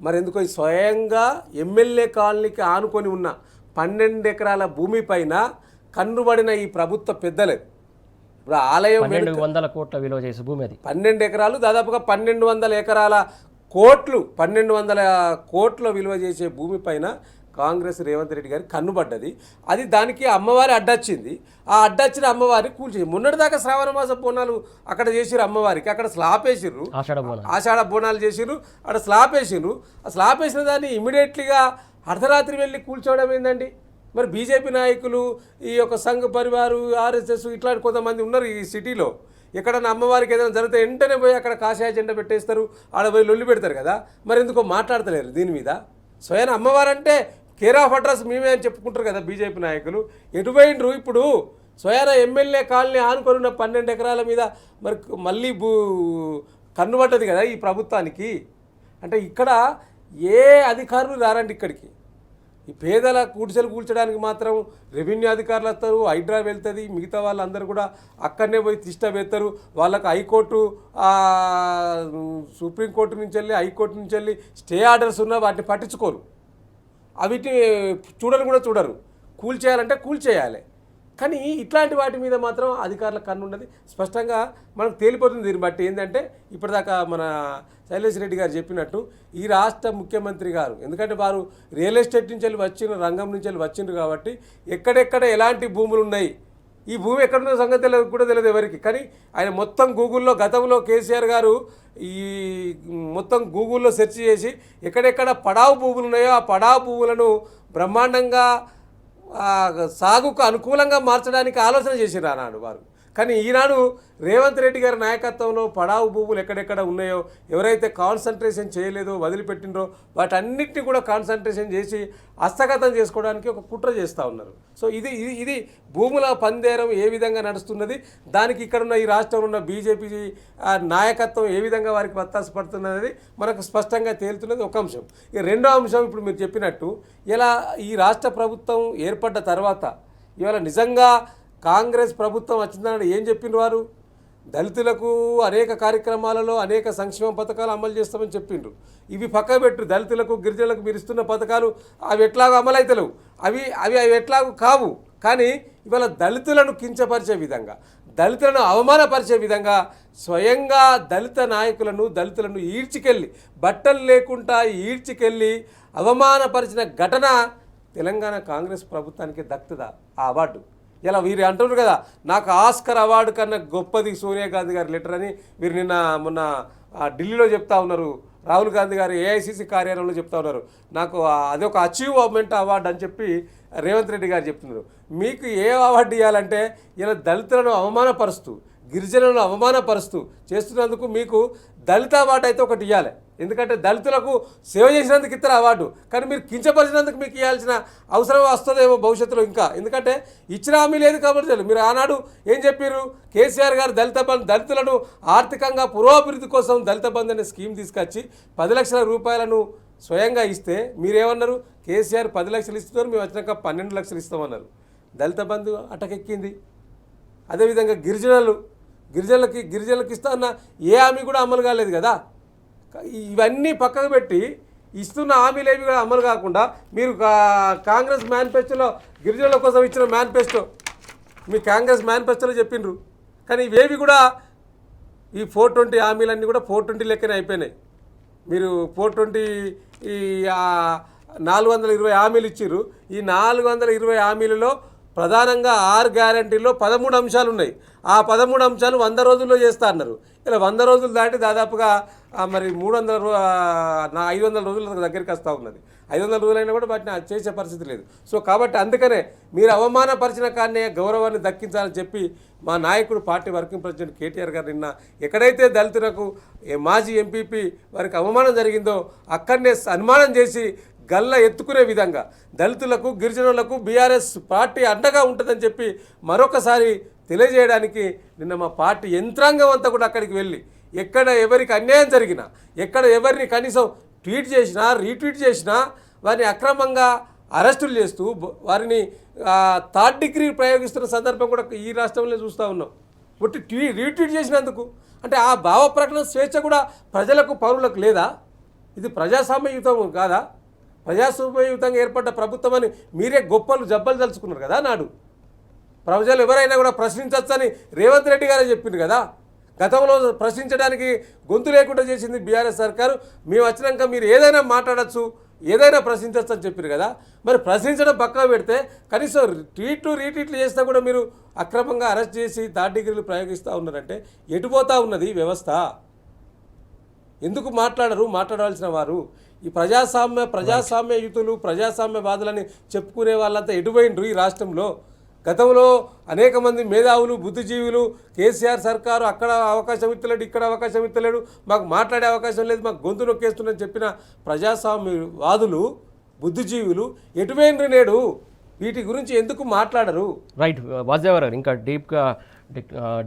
మరి ఎందుకో స్వయంగా ఎమ్మెల్యే కాలనీకి ఆనుకొని ఉన్న 12 ఎకరాల భూమి పైన కన్నుబడిన ఈ ప్రభుత్వ పెద్దలది. ఇప్పుడు ఆలయం
1200 కోట్ల విలువ చేసే భూమి అది.
12 ఎకరాలు దాదాపుగా 1200 ఎకరాల కోట్లు, 1200 కోట్ల విలువ చేసే భూమి పైన కాంగ్రెస్ రేవంత్ రెడ్డి గారి కన్నుబడ్డది. అది దానికి అమ్మవారి అడ్డొచ్చింది. ఆ అడ్డొచ్చిన అమ్మవారిని కూల్చేసి మొన్నటిదాకా శ్రావణ మాస బోనాలు అక్కడ చేసిర్రు అమ్మవారికి, అక్కడ స్లాబ్ వేసిర్రు, ఆషాఢ బోనాలు చేసిర్రు, అక్కడ స్లాబ్ వేసిర్రు. ఆ స్లాబ్ వేసిన దాన్ని ఇమీడియట్లీగా అర్ధరాత్రి వెళ్ళి కూల్చోవడం ఏందండి? మరి బీజేపీ నాయకులు, ఈ యొక్క సంఘ పరివారు, ఆర్ఎస్ఎస్ ఇట్లాంటి కొంతమంది ఉన్నారు ఈ సిటీలో. ఎక్కడన్నా అమ్మవారికి ఏదైనా జరిగితే వెంటనే పోయి అక్కడ కాషాయ జెండా పెట్టేస్తారు, ఆడ పోయి లొల్లి పెడతారు కదా. మరి ఎందుకో మాట్లాడతలేరు దీని మీద? స్వయం అమ్మవారంటే కేర్ ఆఫ్ అడ్రస్ మేమే అని చెప్పుకుంటారు కదా బీజేపీ నాయకులు. ఎటుపోయిండ్రు ఇప్పుడు? స్వయాన ఎమ్మెల్యే కాలనీ ఆనుకొని ఉన్న 12 ఎకరాల మీద మరి మళ్ళీ కన్నుబడ్డది కదా ఈ ప్రభుత్వానికి. అంటే ఇక్కడ ఏ అధికారులు రారండి ఇక్కడికి. ఈ పేదల గుడిసెలు కూల్చడానికి మాత్రం రెవెన్యూ అధికారులు వస్తారు, హైడ్రా వెళ్తుంది, మిగతా వాళ్ళందరూ కూడా అక్కడనే పోయి తిష్ట పెడతారు. వాళ్ళకు హైకోర్టు, సుప్రీంకోర్టు నుంచి వెళ్ళి, హైకోర్టు నుంచి వెళ్ళి స్టే ఆర్డర్స్ ఉన్నా వాటిని పట్టించుకోరు. అవిటి చూడరు. కూల్చేయాలంటే కూల్చేయాలి. కానీ ఇట్లాంటి వాటి మీద మాత్రం అధికారుల కన్ను ఉన్నది. స్పష్టంగా మనకు తేలిపోతుంది. దీన్ని బట్టి ఏంటంటే ఇప్పటిదాకా మన శైలేష్ రెడ్డి గారు చెప్పినట్టు ఈ రాష్ట్ర ముఖ్యమంత్రి గారు, ఎందుకంటే వారు రియల్ ఎస్టేట్ నుంచి వెళ్ళి వచ్చిన రంగం నుంచి వెళ్ళి వచ్చిండ్రు కాబట్టి ఎక్కడెక్కడ ఎలాంటి భూములు ఉన్నాయి, ఈ భూమి ఎక్కడున్న సంగతి కూడా తెలియదు ఎవరికి. కానీ ఆయన మొత్తం గూగుల్లో, గతంలో కేసీఆర్ గారు ఈ మొత్తం గూగుల్లో సెర్చ్ చేసి ఎక్కడెక్కడ పడావు భూములు ఉన్నాయో ఆ పడావు భూములను బ్రహ్మాండంగా సాగుకు అనుకూలంగా మార్చడానికి ఆలోచన చేసినారు ఆనాడు వారు. కానీ ఈనాడు రేవంత్ రెడ్డి గారి నాయకత్వంలో పడావు భూములు ఎక్కడెక్కడ ఉన్నాయో, ఎవరైతే కాన్సన్ట్రేషన్ చేయలేదో, వదిలిపెట్టినరో వాటన్నిటిని కూడా కాన్సన్ట్రేషన్ చేసి హస్తగతం చేసుకోవడానికి ఒక కుట్ర చేస్తూ ఉన్నారు. సో ఇది భూముల పందేరం ఏ విధంగా నడుస్తున్నది, దానికి ఇక్కడున్న ఈ రాష్ట్రంలో ఉన్న బీజేపీ నాయకత్వం ఏ విధంగా వారికి వత్తాసు పడుతున్నది మనకు స్పష్టంగా తేలుతున్నది ఒక అంశం. ఇక రెండో అంశం, ఇప్పుడు మీరు చెప్పినట్టు ఇలా ఈ రాష్ట్ర ప్రభుత్వం ఏర్పడ్డ తర్వాత ఇవాళ నిజంగా కాంగ్రెస్ ప్రభుత్వం వచ్చిందని ఏం చెప్పిండ్రు వారు? దళితులకు అనేక కార్యక్రమాలలో అనేక సంక్షేమ పథకాలు అమలు చేస్తామని చెప్పిండ్రు. ఇవి పక్క పెట్టు, దళితులకు గిరిజనులకు మీరు ఇస్తున్న పథకాలు అవి ఎట్లాగో అమలైతలేవు, అవి ఎట్లాగూ కావు. కానీ ఇవాళ దళితులను కించపరిచే విధంగా, దళితులను అవమానపరిచే విధంగా స్వయంగా దళితులను ఈడ్చికెళ్ళి, బట్టలు లేకుండా ఈడ్చికెళ్ళి అవమానపరిచిన ఘటన తెలంగాణ కాంగ్రెస్ ప్రభుత్వానికి దక్కుతుందా ఆ అవార్డు? ఇలా వీరు అంటున్నారు కదా, నాకు ఆస్కర్ అవార్డు కన్నా గొప్పది సోనియా గాంధీ గారి లెటర్ అని వీరు మొన్న ఢిల్లీలో చెప్తా ఉన్నారు. రాహుల్ గాంధీ గారు ఏఐసిసి కార్యాలయంలో చెప్తా ఉన్నారు, నాకు అదొక అచీవ్మెంట్ అవార్డు అని చెప్పి రేవంత్ రెడ్డి గారు చెప్తున్నారు. మీకు ఏ అవార్డు ఇవ్వాలంటే ఇలా దళితులను అవమానపరుస్తూ, గిరిజనులను అవమానపరుస్తూ చేస్తున్నందుకు మీకు దళిత అవార్డు అయితే ఒకటి ఇవ్వాలి. ఎందుకంటే దళితులకు సేవ చేసినందుకు ఇతర అవార్డు, కానీ మీరు కించపరిచినందుకు మీకు ఇవ్వాల్సిన అవసరం వస్తుందేమో భవిష్యత్తులో ఇంకా. ఎందుకంటే ఇచ్చిన హామీ లేదు కాబట్టి. మీరు ఆనాడు ఏం చెప్పారు? కేసీఆర్ గారు దళితులను ఆర్థికంగా పురోభివృద్ధి కోసం దళిత బంధు అనే స్కీమ్ తీసుకొచ్చి 10 లక్షల రూపాయలను స్వయంగా ఇస్తే మీరేమన్నారు? కేసీఆర్ 10 లక్షలు ఇస్తున్నారు, మేము వచ్చినాక 12 లక్షలు ఇస్తామన్నారు. దళిత బంధు అటకెక్కింది. అదేవిధంగా గిరిజనులకు ఇస్తా అన్న ఏ హామీ కూడా అమలు కాలేదు కదా. ఇవన్నీ పక్కకు పెట్టి ఇస్తున్న హామీలు ఏవి కూడా అమలు కాకుండా మీరు కాంగ్రెస్ మేనిఫెస్టోలో గిరిజనుల కోసం ఇచ్చిన మేనిఫెస్టో మీ కాంగ్రెస్ మేనిఫెస్టోలో చెప్పిండ్రు. కానీ ఇవేవి కూడా ఈ 420 హామీలన్నీ కూడా 420 లెక్కనే అయిపోయినాయి. మీరు 420 ఈ 420 హామీలు ఇచ్చిర్రు. ఈ 420 హామీలలో ప్రధానంగా 6 గ్యారంటీల్లో 13 అంశాలు ఉన్నాయి. ఆ 13 అంశాలు 100 రోజుల్లో చేస్తా అన్నారు. ఇలా 100 రోజులు దాటి దాదాపుగా మరి 500 రోజుల దగ్గరికి వస్తూ ఉన్నది. 500 రోజులైనా కూడా వాటిని చేసే పరిస్థితి లేదు. సో కాబట్టి అందుకనే మీరు అవమానపరిచిన కానే గౌరవాన్ని దక్కించాలని చెప్పి మా నాయకుడు, పార్టీ వర్కింగ్ ప్రెసిడెంట్ కేటీఆర్ గారు నిన్న ఎక్కడైతే దళితులకు మాజీ ఎంపీపీ వారికి అవమానం జరిగిందో అక్కడనే సన్మానం చేసి గల్ల ఎత్తుకునే విధంగా దళితులకు గిరిజనులకు బీఆర్ఎస్ పార్టీ అండగా ఉంటుందని చెప్పి మరొకసారి తెలియజేయడానికి నిన్న మా పార్టీ యంత్రాంగం అంతా కూడా అక్కడికి వెళ్ళి ఎక్కడ ఎవరికి అన్యాయం జరిగినా, ఎక్కడ ఎవరిని కనీసం ట్వీట్ చేసినా రీట్వీట్ చేసినా వారిని అక్రమంగా అరెస్టులు చేస్తూ వారిని థర్డ్ డిగ్రీ ప్రయోగిస్తున్న సందర్భం కూడా ఈ రాష్ట్రంలో చూస్తూ ఉన్నాం. ఒట్టి రీట్వీట్ చేసినందుకు అంటే ఆ భావ ప్రకటన స్వేచ్ఛ కూడా ప్రజలకు పౌరులకు లేదా? ఇది ప్రజాస్వామ్యయుతం కాదా? ప్రజాస్వామ్యయుతంగా ఏర్పడ్డ ప్రభుత్వం అని మీరే గొప్పలు జబ్బలు తలుచుకున్నారు కదా నాడు. ప్రజలు ఎవరైనా కూడా ప్రశ్నించవచ్చని రేవంత్ రెడ్డి గారే చెప్పింది కదా. గతంలో ప్రశ్నించడానికి గొంతు లేకుండా చేసింది బీఆర్ఎస్ సర్కారు. మేము వచ్చినాక మీరు ఏదైనా మాట్లాడచ్చు, ఏదైనా ప్రశ్నించవచ్చు అని చెప్పారు కదా. మరి ప్రశ్నించడం పక్కన పెడితే కనీసం రీట్వీట్లు చేసినా కూడా మీరు అక్రమంగా అరెస్ట్ చేసి థర్డ్ డిగ్రీలు ప్రయోగిస్తూ ఉన్నారంటే ఎటుపోతూ ఉన్నది వ్యవస్థ? ఎందుకు మాట్లాడరు మాట్లాడాల్సిన వారు? ఈ ప్రజాస్వామ్యయుతులు ప్రజాస్వామ్యవాదులని చెప్పుకునే వాళ్ళంతా ఎటుపోయిండ్రు ఈ రాష్ట్రంలో? గతంలో అనేక మంది మేధావులు బుద్ధిజీవులు కేసీఆర్ సర్కారు అక్కడ అవకాశం ఇస్తలేడు, ఇక్కడ అవకాశం ఇస్తలేడు, మాకు మాట్లాడే అవకాశం లేదు, మాకు గొంతు నొక్కేస్తుందని చెప్పిన ప్రజాస్వామ్యవాదులు బుద్ధిజీవులు ఎటుపోయిండ్రు నేడు? వీటి గురించి ఎందుకు మాట్లాడరు?
రైట్ వాసుదేవ్ గారు, ఇంకా డీప్గా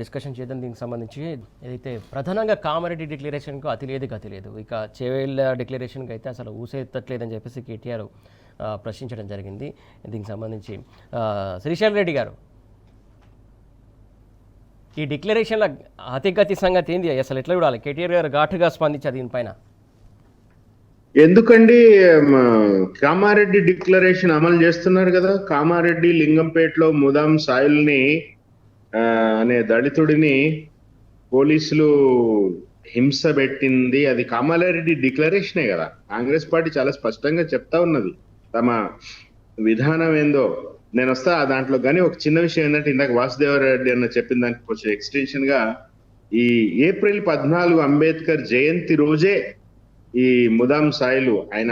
డిస్కషన్ చేద్దాం దీనికి సంబంధించి. ఏదైతే ప్రధానంగా కామారెడ్డి డిక్లరేషన్కు అతి లేదు గతి లేదు, ఇక చేవేళ్ళ డిక్లరేషన్కి అయితే అసలు ఊసెత్తట్లేదని చెప్పేసి కేటీఆర్ ప్రశ్నించడం జరిగింది. దీనికి సంబంధించి శ్రీశైల్ రెడ్డి గారు, ఈ డిక్లరేషన్ల అతిగతి సంగతి ఏంది అసలు ఎట్లా చూడాలి? కేటీఆర్ గారు ఘాటుగా స్పందించారు దీనిపైన.
ఎందుకండి కామారెడ్డి డిక్లరేషన్ అమలు చేస్తున్నారు కదా. కామారెడ్డి లింగంపేటలో ముదాం సాయిల్ని అనే దళితుడిని పోలీసులు హింస పెట్టింది, అది కామారెడ్డి డిక్లరేషనే కదా. కాంగ్రెస్ పార్టీ చాలా స్పష్టంగా చెప్తా ఉన్నది తమ విధానం ఏందో. నేను వస్తా దాంట్లో. కానీ ఒక చిన్న విషయం ఏంటంటే, ఇందాక వాసుదేవరెడ్డి అన్న చెప్పిన దానికి కొంచెం ఎక్స్టెన్షన్ గా, ఈ ఏప్రిల్ 14 అంబేద్కర్ జయంతి రోజే ఈ ముదాం సాయిలు ఆయన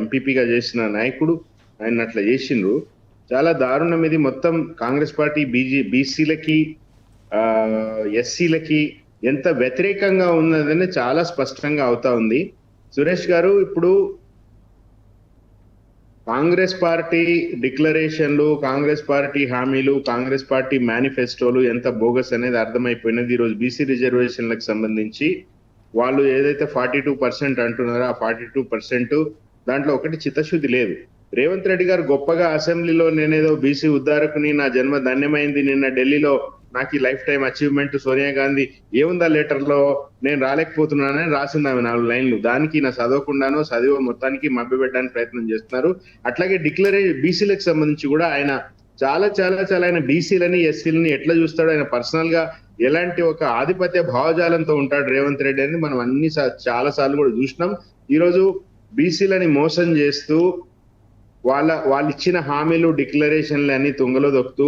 ఎంపీపీగా చేసిన నాయకుడు, ఆయన అట్లా చేసిండ్రు. చాలా దారుణం ఇది. మొత్తం కాంగ్రెస్ పార్టీ బీసీలకి ఎస్సీలకి ఎంత వ్యతిరేకంగా ఉన్నదని చాలా స్పష్టంగా అవుతా ఉంది. సురేష్ గారు, ఇప్పుడు కాంగ్రెస్ పార్టీ డిక్లరేషన్లు, కాంగ్రెస్ పార్టీ హామీలు, కాంగ్రెస్ పార్టీ మేనిఫెస్టోలు ఎంత బోగస్ అనేది అర్థమైపోయినది. ఈరోజు బీసీ రిజర్వేషన్లకు సంబంధించి వాళ్ళు ఏదైతే 42% అంటున్నారో ఆ 42% దాంట్లో ఒకటి చిత్తశుద్ధి లేదు. రేవంత్ రెడ్డి గారు గొప్పగా అసెంబ్లీలో నేనేదో బీసీ ఉద్ధారకుని, నా జన్మ ధన్యమైంది, నిన్న ఢిల్లీలో నాకు ఈ lifetime achievement Sonia Gandhi ఏముందా లెటర్ లో నేను రాలేకపోతున్నానని రాసింది ఆమె 4 లైన్లు. దానికి నా చదవకుండానో చదివో మొత్తానికి మభ్యపెట్టడానికి ప్రయత్నం చేస్తున్నారు. అట్లాగే బీసీలకు సంబంధించి కూడా ఆయన చాలా చాలా చాలా ఆయన బీసీలని ఎస్సీలని ఎట్లా చూస్తాడో, ఆయన పర్సనల్ గా ఎలాంటి ఒక ఆధిపత్య భావజాలంతో ఉంటాడు రేవంత్ రెడ్డి అనేది మనం చాలా సార్లు కూడా చూసినాం. ఈరోజు బీసీలని మోసం చేస్తూ వాళ్ళు ఇచ్చిన హామీలు డిక్లరేషన్లు అన్ని తుంగలో దొక్కుతూ,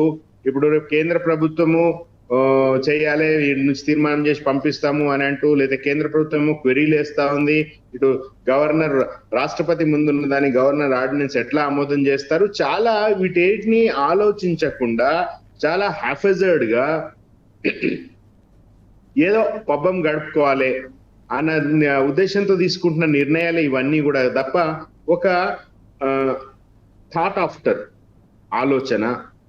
ఇప్పుడు రేపు కేంద్ర ప్రభుత్వము చేయాలి నుంచి తీర్మానం చేసి పంపిస్తాము అని అంటూ, లేదా కేంద్ర ప్రభుత్వము క్వెరీలు వేస్తా ఉంది. ఇటు గవర్నర్ రాష్ట్రపతి ముందున్న దాన్ని గవర్నర్ ఆర్డినెన్స్ ఎట్లా ఆమోదం చేస్తారు, చాలా వీటిని ఆలోచించకుండా చాలా హ్యాఫెజర్డ్ గా ఏదో పబ్బం గడుపుకోవాలి అన్న ఉద్దేశంతో తీసుకుంటున్న నిర్ణయాలు ఇవన్నీ కూడా తప్ప ఒక థాట్ ఆఫ్టర్ ఆలోచన,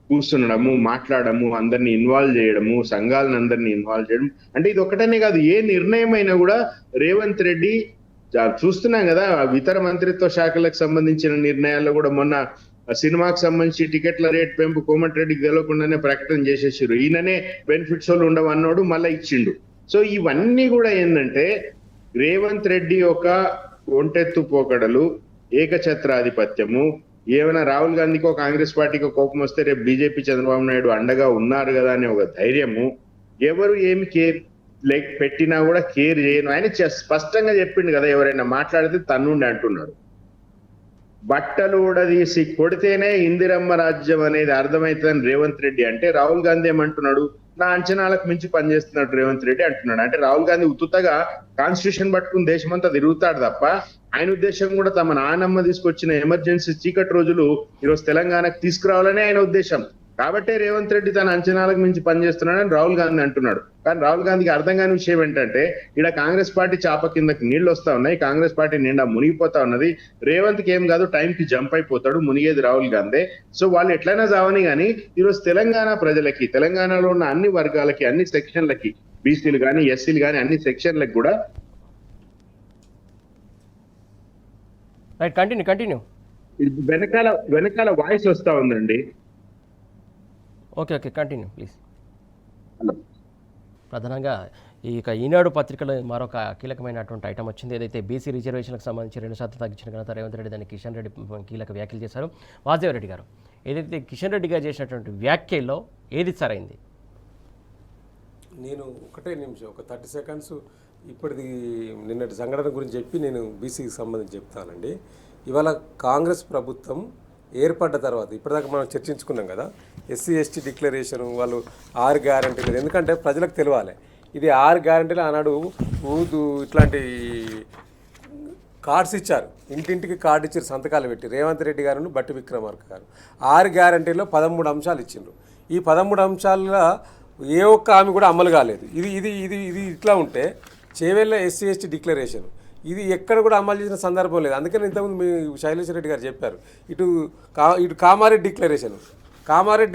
కూర్చునడము, మాట్లాడము, అందరిని ఇన్వాల్వ్ చేయడము, సంఘాలను అందరినీ ఇన్వాల్వ్ చేయడం, అంటే ఇది ఒకటనే కాదు, ఏ నిర్ణయం అయినా కూడా రేవంత్ రెడ్డి చూస్తున్నాం కదా. ఇతర మంత్రిత్వ శాఖలకు సంబంధించిన నిర్ణయాల్లో కూడా మొన్న సినిమాకి సంబంధించి టికెట్ల రేట్ పెంపు కోమటిరెడ్డికి తెలియకుండానే ప్రకటన చేసేసారు. ఈయననే బెనిఫిట్స్ వాళ్ళు ఉండవన్నోడు మళ్ళీ ఇచ్చిండు. సో ఇవన్నీ కూడా ఏంటంటే రేవంత్ రెడ్డి ఒక ఒంటెత్తు పోకడలు, ఏకఛత్రాధిపత్యము. ఏమైనా రాహుల్ గాంధీకో కాంగ్రెస్ పార్టీకో కోపం వస్తే రేపు బీజేపీ చంద్రబాబు నాయుడు అండగా ఉన్నారు కదా అనే ఒక ధైర్యము. ఎవరు ఏమి కేర్ పెట్టినా కూడా కేర్ చేయను. ఆయన స్పష్టంగా చెప్పిండు కదా, ఎవరైనా మాట్లాడితే తన్నుండి అంటున్నాడు. బట్టలు ఊడదీసి కొడితేనే ఇందిరమ్మ రాజ్యం అనేది అర్థమవుతుందని రేవంత్ రెడ్డి అంటే, రాహుల్ గాంధీ ఏమంటున్నాడు, నా అంచనాలకు మించి పనిచేస్తున్నాడు రేవంత్ రెడ్డి అంటున్నాడు. అంటే రాహుల్ గాంధీ ఉత్తుతగా కాన్స్టిట్యూషన్ పట్టుకుని దేశమంతా తిరుగుతాడు తప్ప ఆయన ఉద్దేశం కూడా తమ నాయనమ్మ తీసుకొచ్చిన ఎమర్జెన్సీ చీకటి రోజులు ఈరోజు తెలంగాణకు తీసుకురావాలనే ఆయన ఉద్దేశం. కాబట్టే రేవంత్ రెడ్డి తన అంచనాలకు మించి పనిచేస్తున్నాడని రాహుల్ గాంధీ అంటున్నాడు. కానీ రాహుల్ గాంధీకి అర్థం కాని విషయం ఏంటంటే ఇక్కడ కాంగ్రెస్ పార్టీ చాప కిందకి నీళ్లు వస్తా ఉన్నాయి, కాంగ్రెస్ పార్టీ నిండా మునిగిపోతా ఉన్నది. రేవంత్కి ఏం కాదు, టైంకి జంప్ అయిపోతాడు, మునిగేది రాహుల్ గాంధీ. సో వాళ్ళు ఎట్లయినా చావని కానీ ఈరోజు తెలంగాణ ప్రజలకి, తెలంగాణలో ఉన్న అన్ని వర్గాలకి, అన్ని సెక్షన్లకి, బీసీలు కానీ ఎస్సీలు కానీ అన్ని సెక్షన్లకు కూడా
రైట్, కంటిన్యూ.
వెనకాల వాయిస్ వస్తా ఉందండి.
Okay, continue please. ప్రధానంగా ఈనాడు పత్రికలో మరొక కీలకమైనటువంటి ఐటమ్ వచ్చింది. ఏదైతే బీసీ రిజర్వేషన్లకు సంబంధించి 2% తగ్గించిన ఘనత రేవంత్ రెడ్డి, దాన్ని కిషన్ రెడ్డి కీలక వ్యాఖ్యలు చేశారు. వాసుదేవ్ రెడ్డి గారు, ఏదైతే కిషన్ రెడ్డి గారు చేసినటువంటి వ్యాఖ్యల్లో ఏది సరైంది?
నేను ఒకటే నిమిషం, ఒక 30 సెకండ్స్ ఇప్పటిది నిన్నటి సంఘటన గురించి చెప్పి నేను బీసీకి సంబంధించి చెప్తానండి. ఇవాళ కాంగ్రెస్ ప్రభుత్వం ఏర్పడ్డ తర్వాత ఇప్పటిదాకా మనం చర్చించుకున్నాం కదా, ఎస్సీ ఎస్టీ డిక్లరేషన్, వాళ్ళు 6 గ్యారంటీలు. ఎందుకంటే ప్రజలకు తెలియాలి, ఇది 6 గ్యారంటీలు ఆనాడు ఇట్లాంటి కార్డ్స్ ఇచ్చారు, ఇంటింటికి కార్డు ఇచ్చారు, సంతకాలు పెట్టి రేవంత్ రెడ్డి గారు, బట్టి విక్రమార్క గారు 6 గ్యారంటీల్లో 13 అంశాలు ఇచ్చిండ్రు. ఈ 13 అంశాలలో ఏ ఒక్క హామీ కూడా అమలు కాలేదు. ఇది ఇది ఇది ఇది ఇట్లా ఉంటే చేవెళ్ళ ఎస్సీ ఎస్టీ డిక్లరేషన్ ఇది ఎక్కడ కూడా అమలు చేసిన సందర్భం లేదు. అందుకని ఇంతకుముందు మీ శైలేశ్వర రెడ్డి గారు చెప్పారు, ఇటు కామారెడ్డి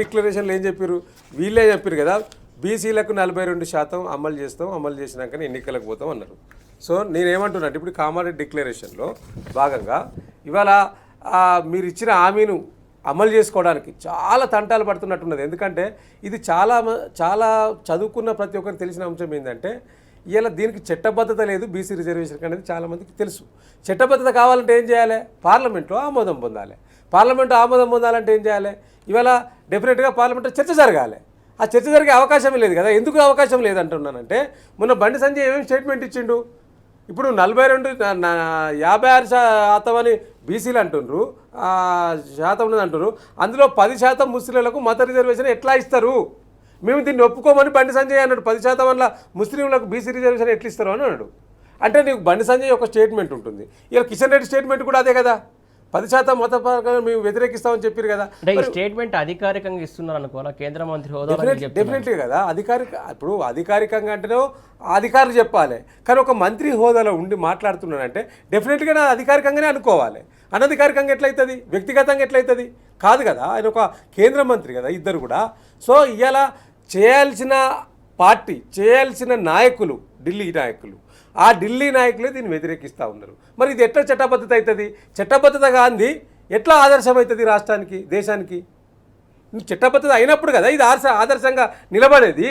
డిక్లరేషన్లో ఏం చెప్పారు, వీళ్ళే చెప్పారు కదా, బీసీలకు 42% అమలు చేస్తాం, అమలు చేసినాకనే ఎన్నికలకు పోతాం అన్నారు. సో నేనేమంటున్నాను, ఇప్పుడు కామారెడ్డి డిక్లరేషన్లో భాగంగా ఇవాళ మీరు ఇచ్చిన హామీను అమలు చేసుకోవడానికి చాలా తంటాలు పడుతున్నట్టున్నది. ఎందుకంటే ఇది చాలా చదువుకున్న ప్రతి ఒక్కరికి తెలిసిన అంశం ఏంటంటే ఇలా దీనికి చట్టబద్ధత లేదు, బీసీ రిజర్వేషన్ అనేది చాలామందికి తెలుసు. చట్టబద్ధత కావాలంటే ఏం చేయాలి, పార్లమెంట్లో ఆమోదం పొందాలి. పార్లమెంట్లో ఆమోదం పొందాలంటే ఏం చేయాలి, ఇవాళ డెఫినెట్గా పార్లమెంట్లో చర్చ జరగాలి. ఆ చర్చ జరిగే అవకాశం లేదు కదా. ఎందుకు అవకాశం లేదంటున్నానంటే, మొన్న బండి సంజయ్ ఏమేమి స్టేట్మెంట్ ఇచ్చిండు, ఇప్పుడు 56% అని బీసీలు అంటున్నారు, శాతం ఉన్నది అంటున్నారు, అందులో 10% ముస్లింలకు మత రిజర్వేషన్ ఎట్లా ఇస్తారు, మేము దీన్ని ఒప్పుకోమని బండి సంజయ్ అన్నాడు. 10% వల్ల ముస్లింలకు బీసీ రిజర్వేషన్ ఎట్లా ఇస్తారు అని అన్నాడు. అంటే నీకు బండి సంజయ్ ఒక స్టేట్మెంట్ ఉంటుంది, ఇలా కిషన్ రెడ్డి స్టేట్మెంట్ కూడా అదే కదా, 10% మత పరంగా మేము వ్యతిరేకిస్తామని చెప్పారు కదా.
అంటే స్టేట్మెంట్ అధికారికంగా ఇస్తున్నారు అనుకోవాలా, కేంద్ర మంత్రి హోదా
డెఫినెట్లీ కదా, ఇప్పుడు అధికారికంగా అంటేనే అధికారులు చెప్పాలి, కానీ ఒక మంత్రి హోదాలో ఉండి మాట్లాడుతున్నానంటే డెఫినెట్గా నా అధికారికంగానే అనుకోవాలి. అనధికారికంగా ఎట్లయితుంది, వ్యక్తిగతంగా ఎట్లయితుంది, కాదు కదా. ఆయన ఒక కేంద్ర మంత్రి కదా ఇద్దరు కూడా. సో ఇవాళ చేయాల్సిన పార్టీ, చేయాల్సిన నాయకులు, ఢిల్లీ నాయకులు, ఆ ఢిల్లీ నాయకులే దీన్ని వ్యతిరేకిస్తూ ఉన్నారు. మరి ఇది ఎట్లా చట్టబద్ధత అవుతుంది, చట్టబద్ధత కాంది ఎట్లా ఆదర్శం అవుతుంది రాష్ట్రానికి, దేశానికి? చట్టబద్ధత అయినప్పుడు కదా ఇది ఆదర్శంగా నిలబడేది.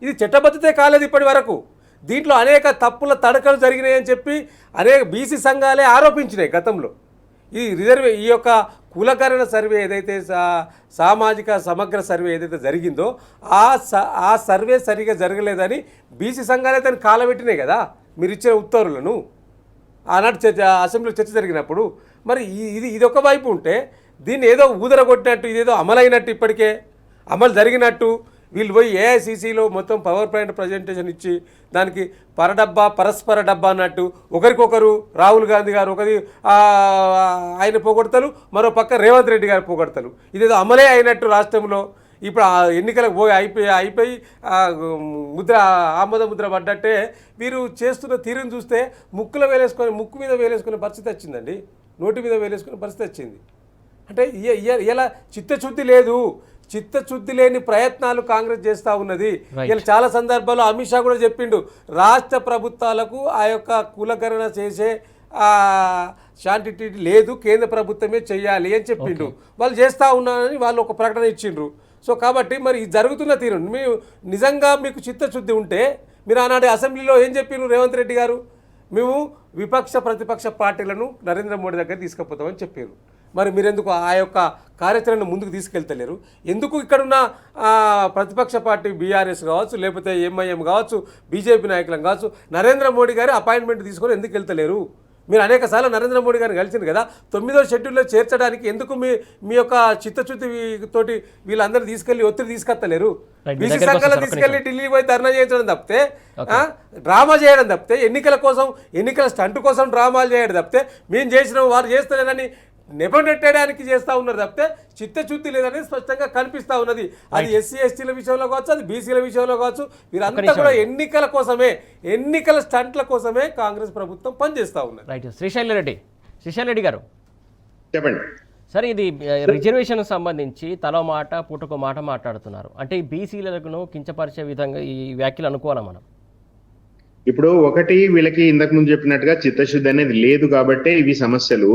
ఇది చట్టబద్ధతే కాలేదు ఇప్పటి వరకు. దీంట్లో అనేక తప్పుల తడకలు జరిగినాయని చెప్పి అనేక బీసీ సంఘాలే ఆరోపించినాయి గతంలో. ఈ యొక్క కులకరణ సర్వే ఏదైతే సామాజిక సమగ్ర సర్వే ఏదైతే జరిగిందో ఆ సర్వే సరిగా జరగలేదని బీసీ సంఘాలే దాన్ని కాలబెట్టినాయి కదా మీరు ఇచ్చిన ఉత్తర్వులను. ఆనాడు అసెంబ్లీలో చర్చ జరిగినప్పుడు మరి ఇది ఒక వైపు ఉంటే, దీన్ని ఏదో ఊదరగొట్టినట్టు, ఇదేదో అమలైనట్టు, ఇప్పటికే అమలు జరిగినట్టు వీళ్ళు పోయి ఏఐసిసిలో మొత్తం పవర్ పాయింట్ ప్రజెంటేషన్ ఇచ్చి దానికి పరస్పర డబ్బా అన్నట్టు ఒకరికొకరు రాహుల్ గాంధీ గారు ఒకరి ఆయన పోగొడతలు, మరో పక్క రేవంత్ రెడ్డి గారు పోగొడతలు, ఇదేదో అమలే అయినట్టు రాష్ట్రంలో. ఇప్పుడు ఎన్నికలకు అయిపోయి ఆమోద ముద్ర పడ్డట్టే వీరు చేస్తున్న తీరును చూస్తే ముక్కు మీద వేలేసుకునే పరిస్థితి వచ్చిందండి, నోటి మీద వేలేసుకునే పరిస్థితి వచ్చింది. అంటే ఇలా చిత్తశుద్ధి లేదు, చిత్తశుద్ధి లేని ప్రయత్నాలు కాంగ్రెస్ చేస్తూ ఉన్నది. ఇలా చాలా సందర్భాల్లో అమిత్ షా కూడా చెప్పిండు, రాష్ట్ర ప్రభుత్వాలకు ఆ యొక్క కులకరణ చేసే శాంటిటీ లేదు, కేంద్ర ప్రభుత్వమే చెయ్యాలి అని చెప్పిండు. వాళ్ళు చేస్తూ ఉన్నారని వాళ్ళు ఒక ప్రకటన ఇచ్చిండ్రు. సో కాబట్టి మరి జరుగుతున్న తీరు మీరు నిజంగా మీకు చిత్తశుద్ధి ఉంటే మీరు ఆనాడు అసెంబ్లీలో ఏం చెప్పిండ్రు, రేవంత్ రెడ్డి గారు మేము విపక్ష ప్రతిపక్ష పార్టీలను నరేంద్ర మోడీ దగ్గర తీసుకుపోతామని చెప్పారు. మరి మీరెందుకు ఆ యొక్క కార్యాచరణను ముందుకు తీసుకెళ్తలేరు? ఎందుకు ఇక్కడున్న ప్రతిపక్ష పార్టీ బీఆర్ఎస్ కావచ్చు, లేకపోతే ఎంఐఎం కావచ్చు, బీజేపీ నాయకులను కావచ్చు, నరేంద్ర మోడీ గారి అపాయింట్మెంట్ తీసుకొని ఎందుకు వెళ్తలేరు? మీరు అనేక సార్లు నరేంద్ర మోడీ గారిని కలిసింది కదా, 9వ షెడ్యూల్లో చేర్చడానికి ఎందుకు మీ యొక్క చిత్తశుద్ధి తోటి వీళ్ళందరూ తీసుకెళ్లి ఒత్తిడి తీసుకొస్తలేరు? బీసీ సంఘాలు తీసుకెళ్లి ఢిల్లీ పోయి ధర్నా చేయించడం తప్పితే, డ్రామా చేయడం తప్పితే, ఎన్నికల స్టంట్ కోసం డ్రామాలు చేయడం తప్పితే, మేము చేసినాం వారు చేస్తలేనని నెపం నెట్టడానికి చేస్తూ ఉన్నారు తప్పితే చిత్తశుద్ధి లేదనేది స్పష్టంగా కనిపిస్తూ ఉన్నది. అది ఎస్సీ ఎస్టీల విషయంలో కావచ్చు, అది బీసీల విషయంలో కావచ్చు, వీరంతా కూడా ఎన్నికల కోసమే, ఎన్నికల స్టంట్ల కోసమే కాంగ్రెస్ ప్రభుత్వం పనిచేస్తూ ఉన్నది.
రైట్. శ్రీశైల్ రెడ్డి గారు
చెప్పండి.
సరే, ఇది రిజర్వేషన్ సంబంధించి తలో మాట పూటకో మాట మాట్లాడుతున్నారు. అంటే ఈ బీసీలకు కించపరిచే విధంగా ఈ వ్యాఖ్యలు అనుకోవాలా మనం?
ఇప్పుడు ఒకటి, వీళ్ళకి ఇంతకు ముందు చెప్పినట్టుగా చిత్తశుద్ధి అనేది లేదు కాబట్టి ఇవి సమస్యలు.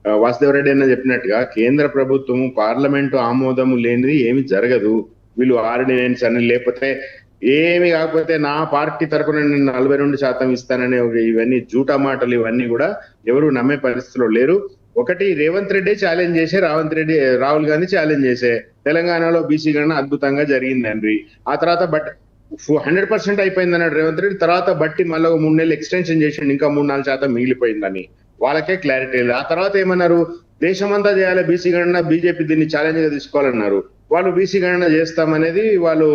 వాసుదేవరెడ్డి అన్న చెప్పినట్టుగా కేంద్ర ప్రభుత్వం పార్లమెంటు ఆమోదము లేనిది ఏమి జరగదు. వీళ్ళు ఆర్డినెన్స్ అని లేకపోతే ఏమి కాకపోతే నా పార్టీ తరఫున నేను 42% ఇస్తాననే ఇవన్నీ జూటా మాటలు, ఇవన్నీ కూడా ఎవరు నమ్మే పరిస్థితిలో లేరు. ఒకటి, రేవంత్ రెడ్డి ఛాలెంజ్ చేసే, రాహుల్ గాంధీ ఛాలెంజ్ చేసే తెలంగాణలో బీసీ గణన అద్భుతంగా జరిగిందండి. ఆ తర్వాత 100% అయిపోయింది అన్నాడు రేవంత్ రెడ్డి. తర్వాత బట్టి మళ్ళీ 3 నెలలు ఎక్స్టెన్షన్ చేసిండు, ఇంకా 3-4% మిగిలిపోయిందని. వాళ్ళకే క్లారిటీ లేదు. ఆ తర్వాత ఏమన్నారు, దేశమంతా చేయాలి బీసీ గణన, బీజేపీ దీన్ని ఛాలెంజ్ గా తీసుకోవాలన్నారు. వాళ్ళు బీసీ గణన చేస్తామనేది వాళ్ళు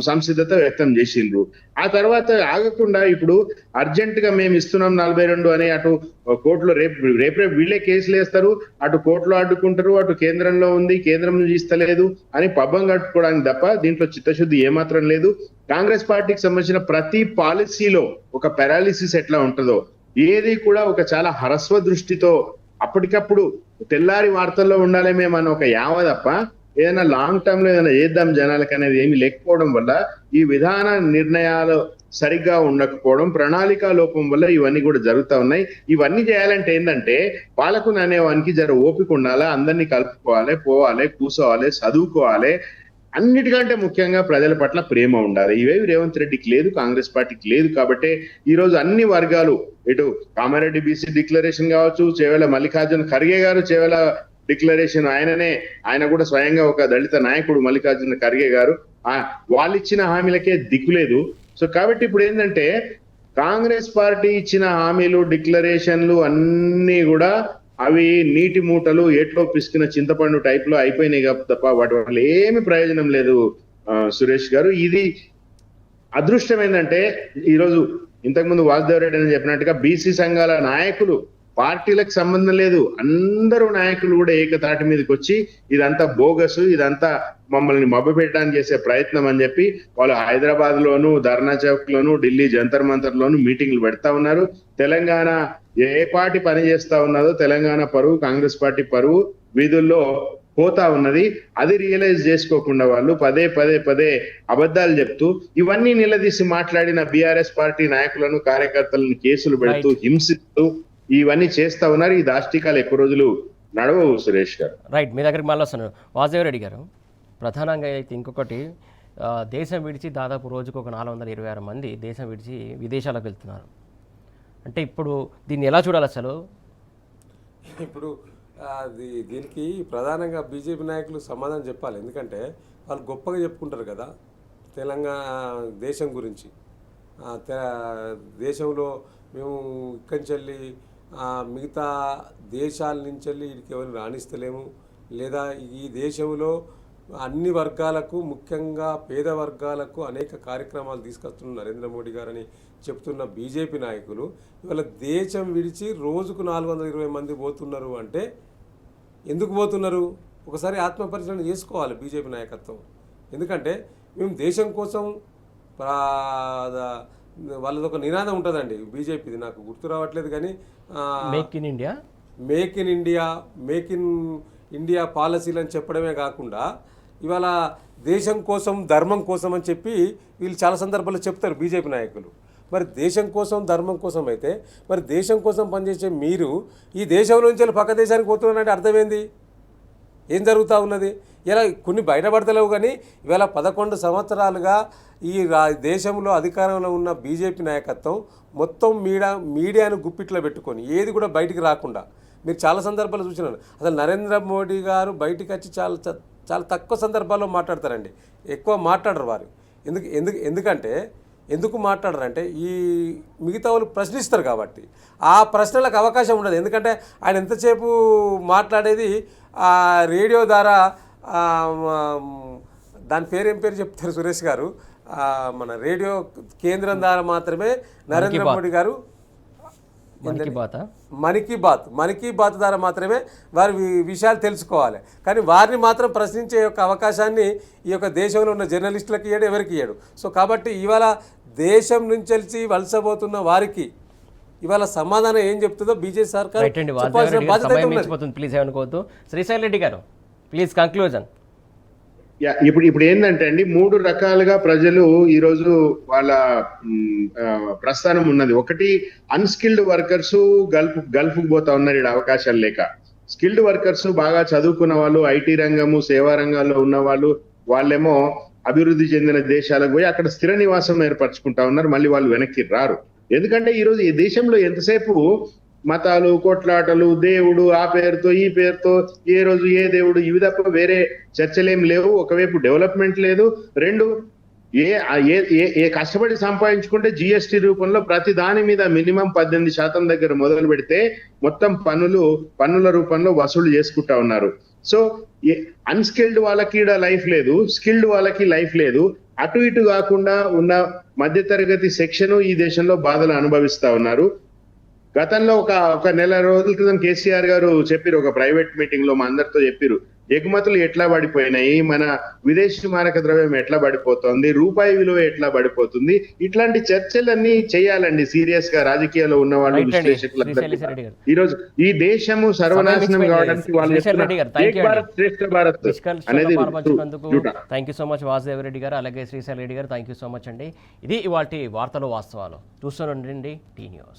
సంసిద్ధత వ్యక్తం చేసిండ్రు. ఆ తర్వాత ఆగకుండా ఇప్పుడు అర్జెంట్ గా మేము ఇస్తున్నాం 42 అని అటు కోర్టులో రేపు వీళ్ళే కేసులు వేస్తారు, అటు కోర్టులో అడ్డుకుంటారు, అటు కేంద్రంలో ఉంది, కేంద్రం ఇస్తలేదు అని పబ్బం కట్టుకోవడానికి తప్ప దీంట్లో చిత్తశుద్ధి ఏమాత్రం లేదు. కాంగ్రెస్ పార్టీకి సంబంధించిన ప్రతి పాలసీలో ఒక పారాలిసిస్ ఎట్లా ఉంటుందో, ఏది కూడా ఒక చాలా హరస్వ దృష్టితో అప్పటికప్పుడు తెల్లారి వార్తల్లో ఉండాలి మేము అని ఒక యావ తప్ప ఏదైనా లాంగ్ టర్మ్ లో ఏదైనా చేద్దాం జనాలకు అనేది ఏమి లేకపోవడం వల్ల, ఈ విధాన నిర్ణయాలు సరిగ్గా ఉండకపోవడం, ప్రణాళిక లోపం వల్ల ఇవన్నీ కూడా జరుగుతూ ఉన్నాయి. ఇవన్నీ చేయాలంటే ఏంటంటే పాలకుని అనేవానికి జర ఓపిక ఉండాలి, అందరినీ కలుపుకోవాలి, పోవాలి, కూర్చోవాలి, చదువుకోవాలి. అన్నిటికంటే ముఖ్యంగా ప్రజల పట్ల ప్రేమ ఉండాలి. ఇవేవి రేవంత్ రెడ్డికి లేదు, కాంగ్రెస్ పార్టీకి లేదు. కాబట్టి ఈ రోజు అన్ని వర్గాలు, ఇటు కామారెడ్డి బీసీ డిక్లరేషన్ కావచ్చు, చేవెల మల్లికార్జున ఖర్గే గారు చేవెల డిక్లరేషన్, ఆయన కూడా స్వయంగా ఒక దళిత నాయకుడు మల్లికార్జున ఖర్గే గారు, వాళ్ళు ఇచ్చిన హామీలకే దిక్కులేదు. సో కాబట్టి ఇప్పుడు ఏంటంటే కాంగ్రెస్ పార్టీ ఇచ్చిన హామీలు, డిక్లరేషన్లు అన్ని కూడా అవి నీటి మూటలు, ఏట్లో పిసికిన చింతపండు టైప్ లో అయిపోయినాయి తప్ప వాటి వల్ల ఏమి ప్రయోజనం లేదు. సురేష్ గారు, ఇది అదృష్టం ఏంటంటే ఈరోజు ఇంతకుముందు వాసుదేవరెడ్డి అని చెప్పినట్టుగా బీసీ సంఘాల నాయకులు, పార్టీలకు సంబంధం లేదు, అందరూ నాయకులు కూడా ఏకతాటి మీదకి వచ్చి ఇదంతా బోగస్, ఇదంతా మమ్మల్ని మభ్యపెట్టడానికి చేసే ప్రయత్నం అని చెప్పి వాళ్ళు హైదరాబాద్ లోను, ధర్నా చౌక్ లోను, ఢిల్లీ జంతర్ మంతర్ లోను మీటింగ్లు పెడతా ఉన్నారు. తెలంగాణ ఏ పార్టీ పని చేస్తా ఉన్నదో తెలంగాణ పరువు, కాంగ్రెస్ పార్టీ పరువు వీధుల్లో పోతా ఉన్నది. అది రియలైజ్ చేసుకోకుండా వాళ్ళు పదే అబద్ధాలు చెప్తూ ఇవన్నీ నిలదీసి మాట్లాడిన బీఆర్ఎస్ పార్టీ నాయకులను, కార్యకర్తలను కేసులు పెడుతూ, హింసిస్తూ ఇవన్నీ చేస్తా ఉన్నారు. ఈ దాష్టికాలు ఎక్కువ రోజులు నడవవు సురేష్ గారు.
రైట్, మీ దగ్గరికి మళ్ళీ వస్తున్నాను. వాసుదేవరెడ్డి గారు, ప్రధానంగా అయితే ఇంకొకటి, దేశం విడిచి దాదాపు రోజుకు ఒక 426 మంది దేశం విడిచి విదేశాలకు వెళ్తున్నారు. అంటే ఇప్పుడు దీన్ని ఎలా చూడాలి అసలు?
ఇప్పుడు దీనికి ప్రధానంగా బీజేపీ నాయకులు సమాధానం చెప్పాలి. ఎందుకంటే వాళ్ళు గొప్పగా చెప్పుకుంటారు కదా తెలంగాణ దేశం గురించి. దేశంలో మేము ఇక్కడి నుంచి మిగతా దేశాల నుంచి వీడికి ఎవరు రాణిస్తలేము, లేదా ఈ దేశంలో అన్ని వర్గాలకు, ముఖ్యంగా పేద వర్గాలకు అనేక కార్యక్రమాలు తీసుకొస్తున్న నరేంద్ర మోడీ గారని చెప్తున్న బీజేపీ నాయకులు ఇవాళ దేశం విడిచి రోజుకు 420 మంది పోతున్నారు. అంటే ఎందుకు పోతున్నారు? ఒకసారి ఆత్మపరిశీలన చేసుకోవాలి బీజేపీ నాయకత్వం. ఎందుకంటే మేము దేశం కోసం, వాళ్ళది ఒక నినాదం ఉంటుందండి బీజేపీది, నాకు గుర్తు రావట్లేదు కానీ,
మేక్ ఇన్
ఇండియా పాలసీలు అని చెప్పడమే కాకుండా ఇవాళ దేశం కోసం, ధర్మం కోసం అని చెప్పి వీళ్ళు చాలా సందర్భాల్లో చెప్తారు బీజేపీ నాయకులు. మరి దేశం కోసం, ధర్మం కోసం అయితే మరి దేశం కోసం పనిచేసే మీరు ఈ దేశం నుంచి పక్క దేశానికి పోతున్నారంటే అర్థమైంది? ఏం జరుగుతూ ఉన్నది? ఇలా కొన్ని బయటపడతలేవు కానీ ఇవాళ 11 సంవత్సరాలుగా ఈ దేశంలో అధికారంలో ఉన్న బీజేపీ నాయకత్వం మొత్తం మీడియాను గుప్పిట్లో పెట్టుకొని ఏది కూడా బయటికి రాకుండా, మీరు చాలా సందర్భాలు చూసినారు. అసలు నరేంద్ర మోడీ గారు బయటికి వచ్చి చాలా తక్కువ సందర్భాల్లో మాట్లాడతారండి, ఎక్కువ మాట్లాడరు వారు. ఎందుకంటే ఎందుకు మాట్లాడరంటే ఈ మిగతా వాళ్ళు ప్రశ్నిస్తారు కాబట్టి ఆ ప్రశ్నలకు అవకాశం ఉండదు. ఎందుకంటే ఆయన ఎంతసేపు మాట్లాడేది రేడియో ద్వారా, దాని ఏం పేరు చెప్తారు సురేష్ గారు, మన రేడియో కేంద్రం ద్వారా మాత్రమే నరేంద్ర మోడీ గారు
మనకి బాత
మన్ కీ బాత్ ద్వారా మాత్రమే వారి విషయాలు తెలుసుకోవాలి. కానీ వారిని మాత్రం ప్రశ్నించే యొక్క అవకాశాన్ని ఈ యొక్క దేశంలో ఉన్న జర్నలిస్టులకు ఇయ్యడు, ఎవరికి ఇయ్యడు. సో కాబట్టి ఇవాళ దేశం నుంచి వలసపోతున్న వారికి ఇవాళ సమాధానం ఏం చెప్తుందో బీజేపీ సర్కార్
రైట్ అండి.
చెప్పాల్సిన బాధ్యత అయితే ఉన్నది.
మించిపోతుంది, ప్లీజ్ ఏమనుకోవద్దు. శ్రీశైల్ రెడ్డి గారు ప్లీజ్ కంక్లూజన్.
ఇప్పుడు ఏంటంటే అండి, 3 రకాలుగా ప్రజలు ఈ రోజు వాళ్ళ ప్రస్థానం ఉన్నది. ఒకటి అన్స్కిల్డ్ వర్కర్స్ గల్ఫ్ పోతా ఉన్నారు ఈడ అవకాశాలు లేక. స్కిల్డ్ వర్కర్స్ బాగా చదువుకున్న వాళ్ళు, ఐటీ రంగము సేవా రంగాల్లో ఉన్న వాళ్ళేమో అభివృద్ధి చెందిన దేశాలకు పోయి అక్కడ స్థిర నివాసం ఏర్పరచుకుంటా ఉన్నారు. మళ్ళీ వాళ్ళు వెనక్కి రారు. ఎందుకంటే ఈ రోజు ఈ దేశంలో ఎంతసేపు మతాలు, కొట్లాటలు, దేవుడు ఆ పేరుతో ఈ పేరుతో, ఏ రోజు ఏ దేవుడు, ఇవి తప్ప వేరే చర్చలేం లేవు. ఒకవైపు డెవలప్మెంట్ లేదు, రెండు ఏ కష్టపడి సంపాదించుకుంటే జిఎస్టి రూపంలో ప్రతి దాని మీద మినిమం 18% దగ్గర మొదలు పెడితే మొత్తం పన్నుల రూపంలో వసూలు చేసుకుంటా ఉన్నారు. సో అన్స్కిల్డ్ వాళ్ళకి లైఫ్ లేదు, స్కిల్డ్ వాళ్ళకి లైఫ్ లేదు. అటు ఇటు కాకుండా ఉన్న మధ్యతరగతి సెక్షన్ ఈ దేశంలో బాధలు అనుభవిస్తా ఉన్నారు. గతంలో ఒక నెల రోజుల క్రితం కేసీఆర్ గారు చెప్పారు, ఒక ప్రైవేట్ మీటింగ్ లో మా అందరితో చెప్పారు, ఎగుమతులు ఎట్లా పడిపోయినాయి, మన విదేశీ మారక ద్రవ్యం ఎట్లా పడిపోతుంది, రూపాయి విలువ ఎట్లా పడిపోతుంది. ఇట్లాంటి చర్చలన్నీ చేయాలండి సీరియస్ గా రాజకీయాల్లో ఉన్న వాళ్ళు, విశ్లేషకులు. ఈ రోజు ఈ దేశము సర్వనాశనం కావడానికి వాళ్ళు ఏక్ భారత్ శ్రేష్ఠ భారత్ అనేది.
Thank you so much Vasudev Reddy గారు, అలాగే శ్రీశైల్ రెడ్డి గారు, థ్యాంక్ యూ సో మచ్ అండి. ఇది ఇవాల్టి వార్తలు వాస్తవాలు. చూస్తూనే ఉండండి టీ న్యూస్.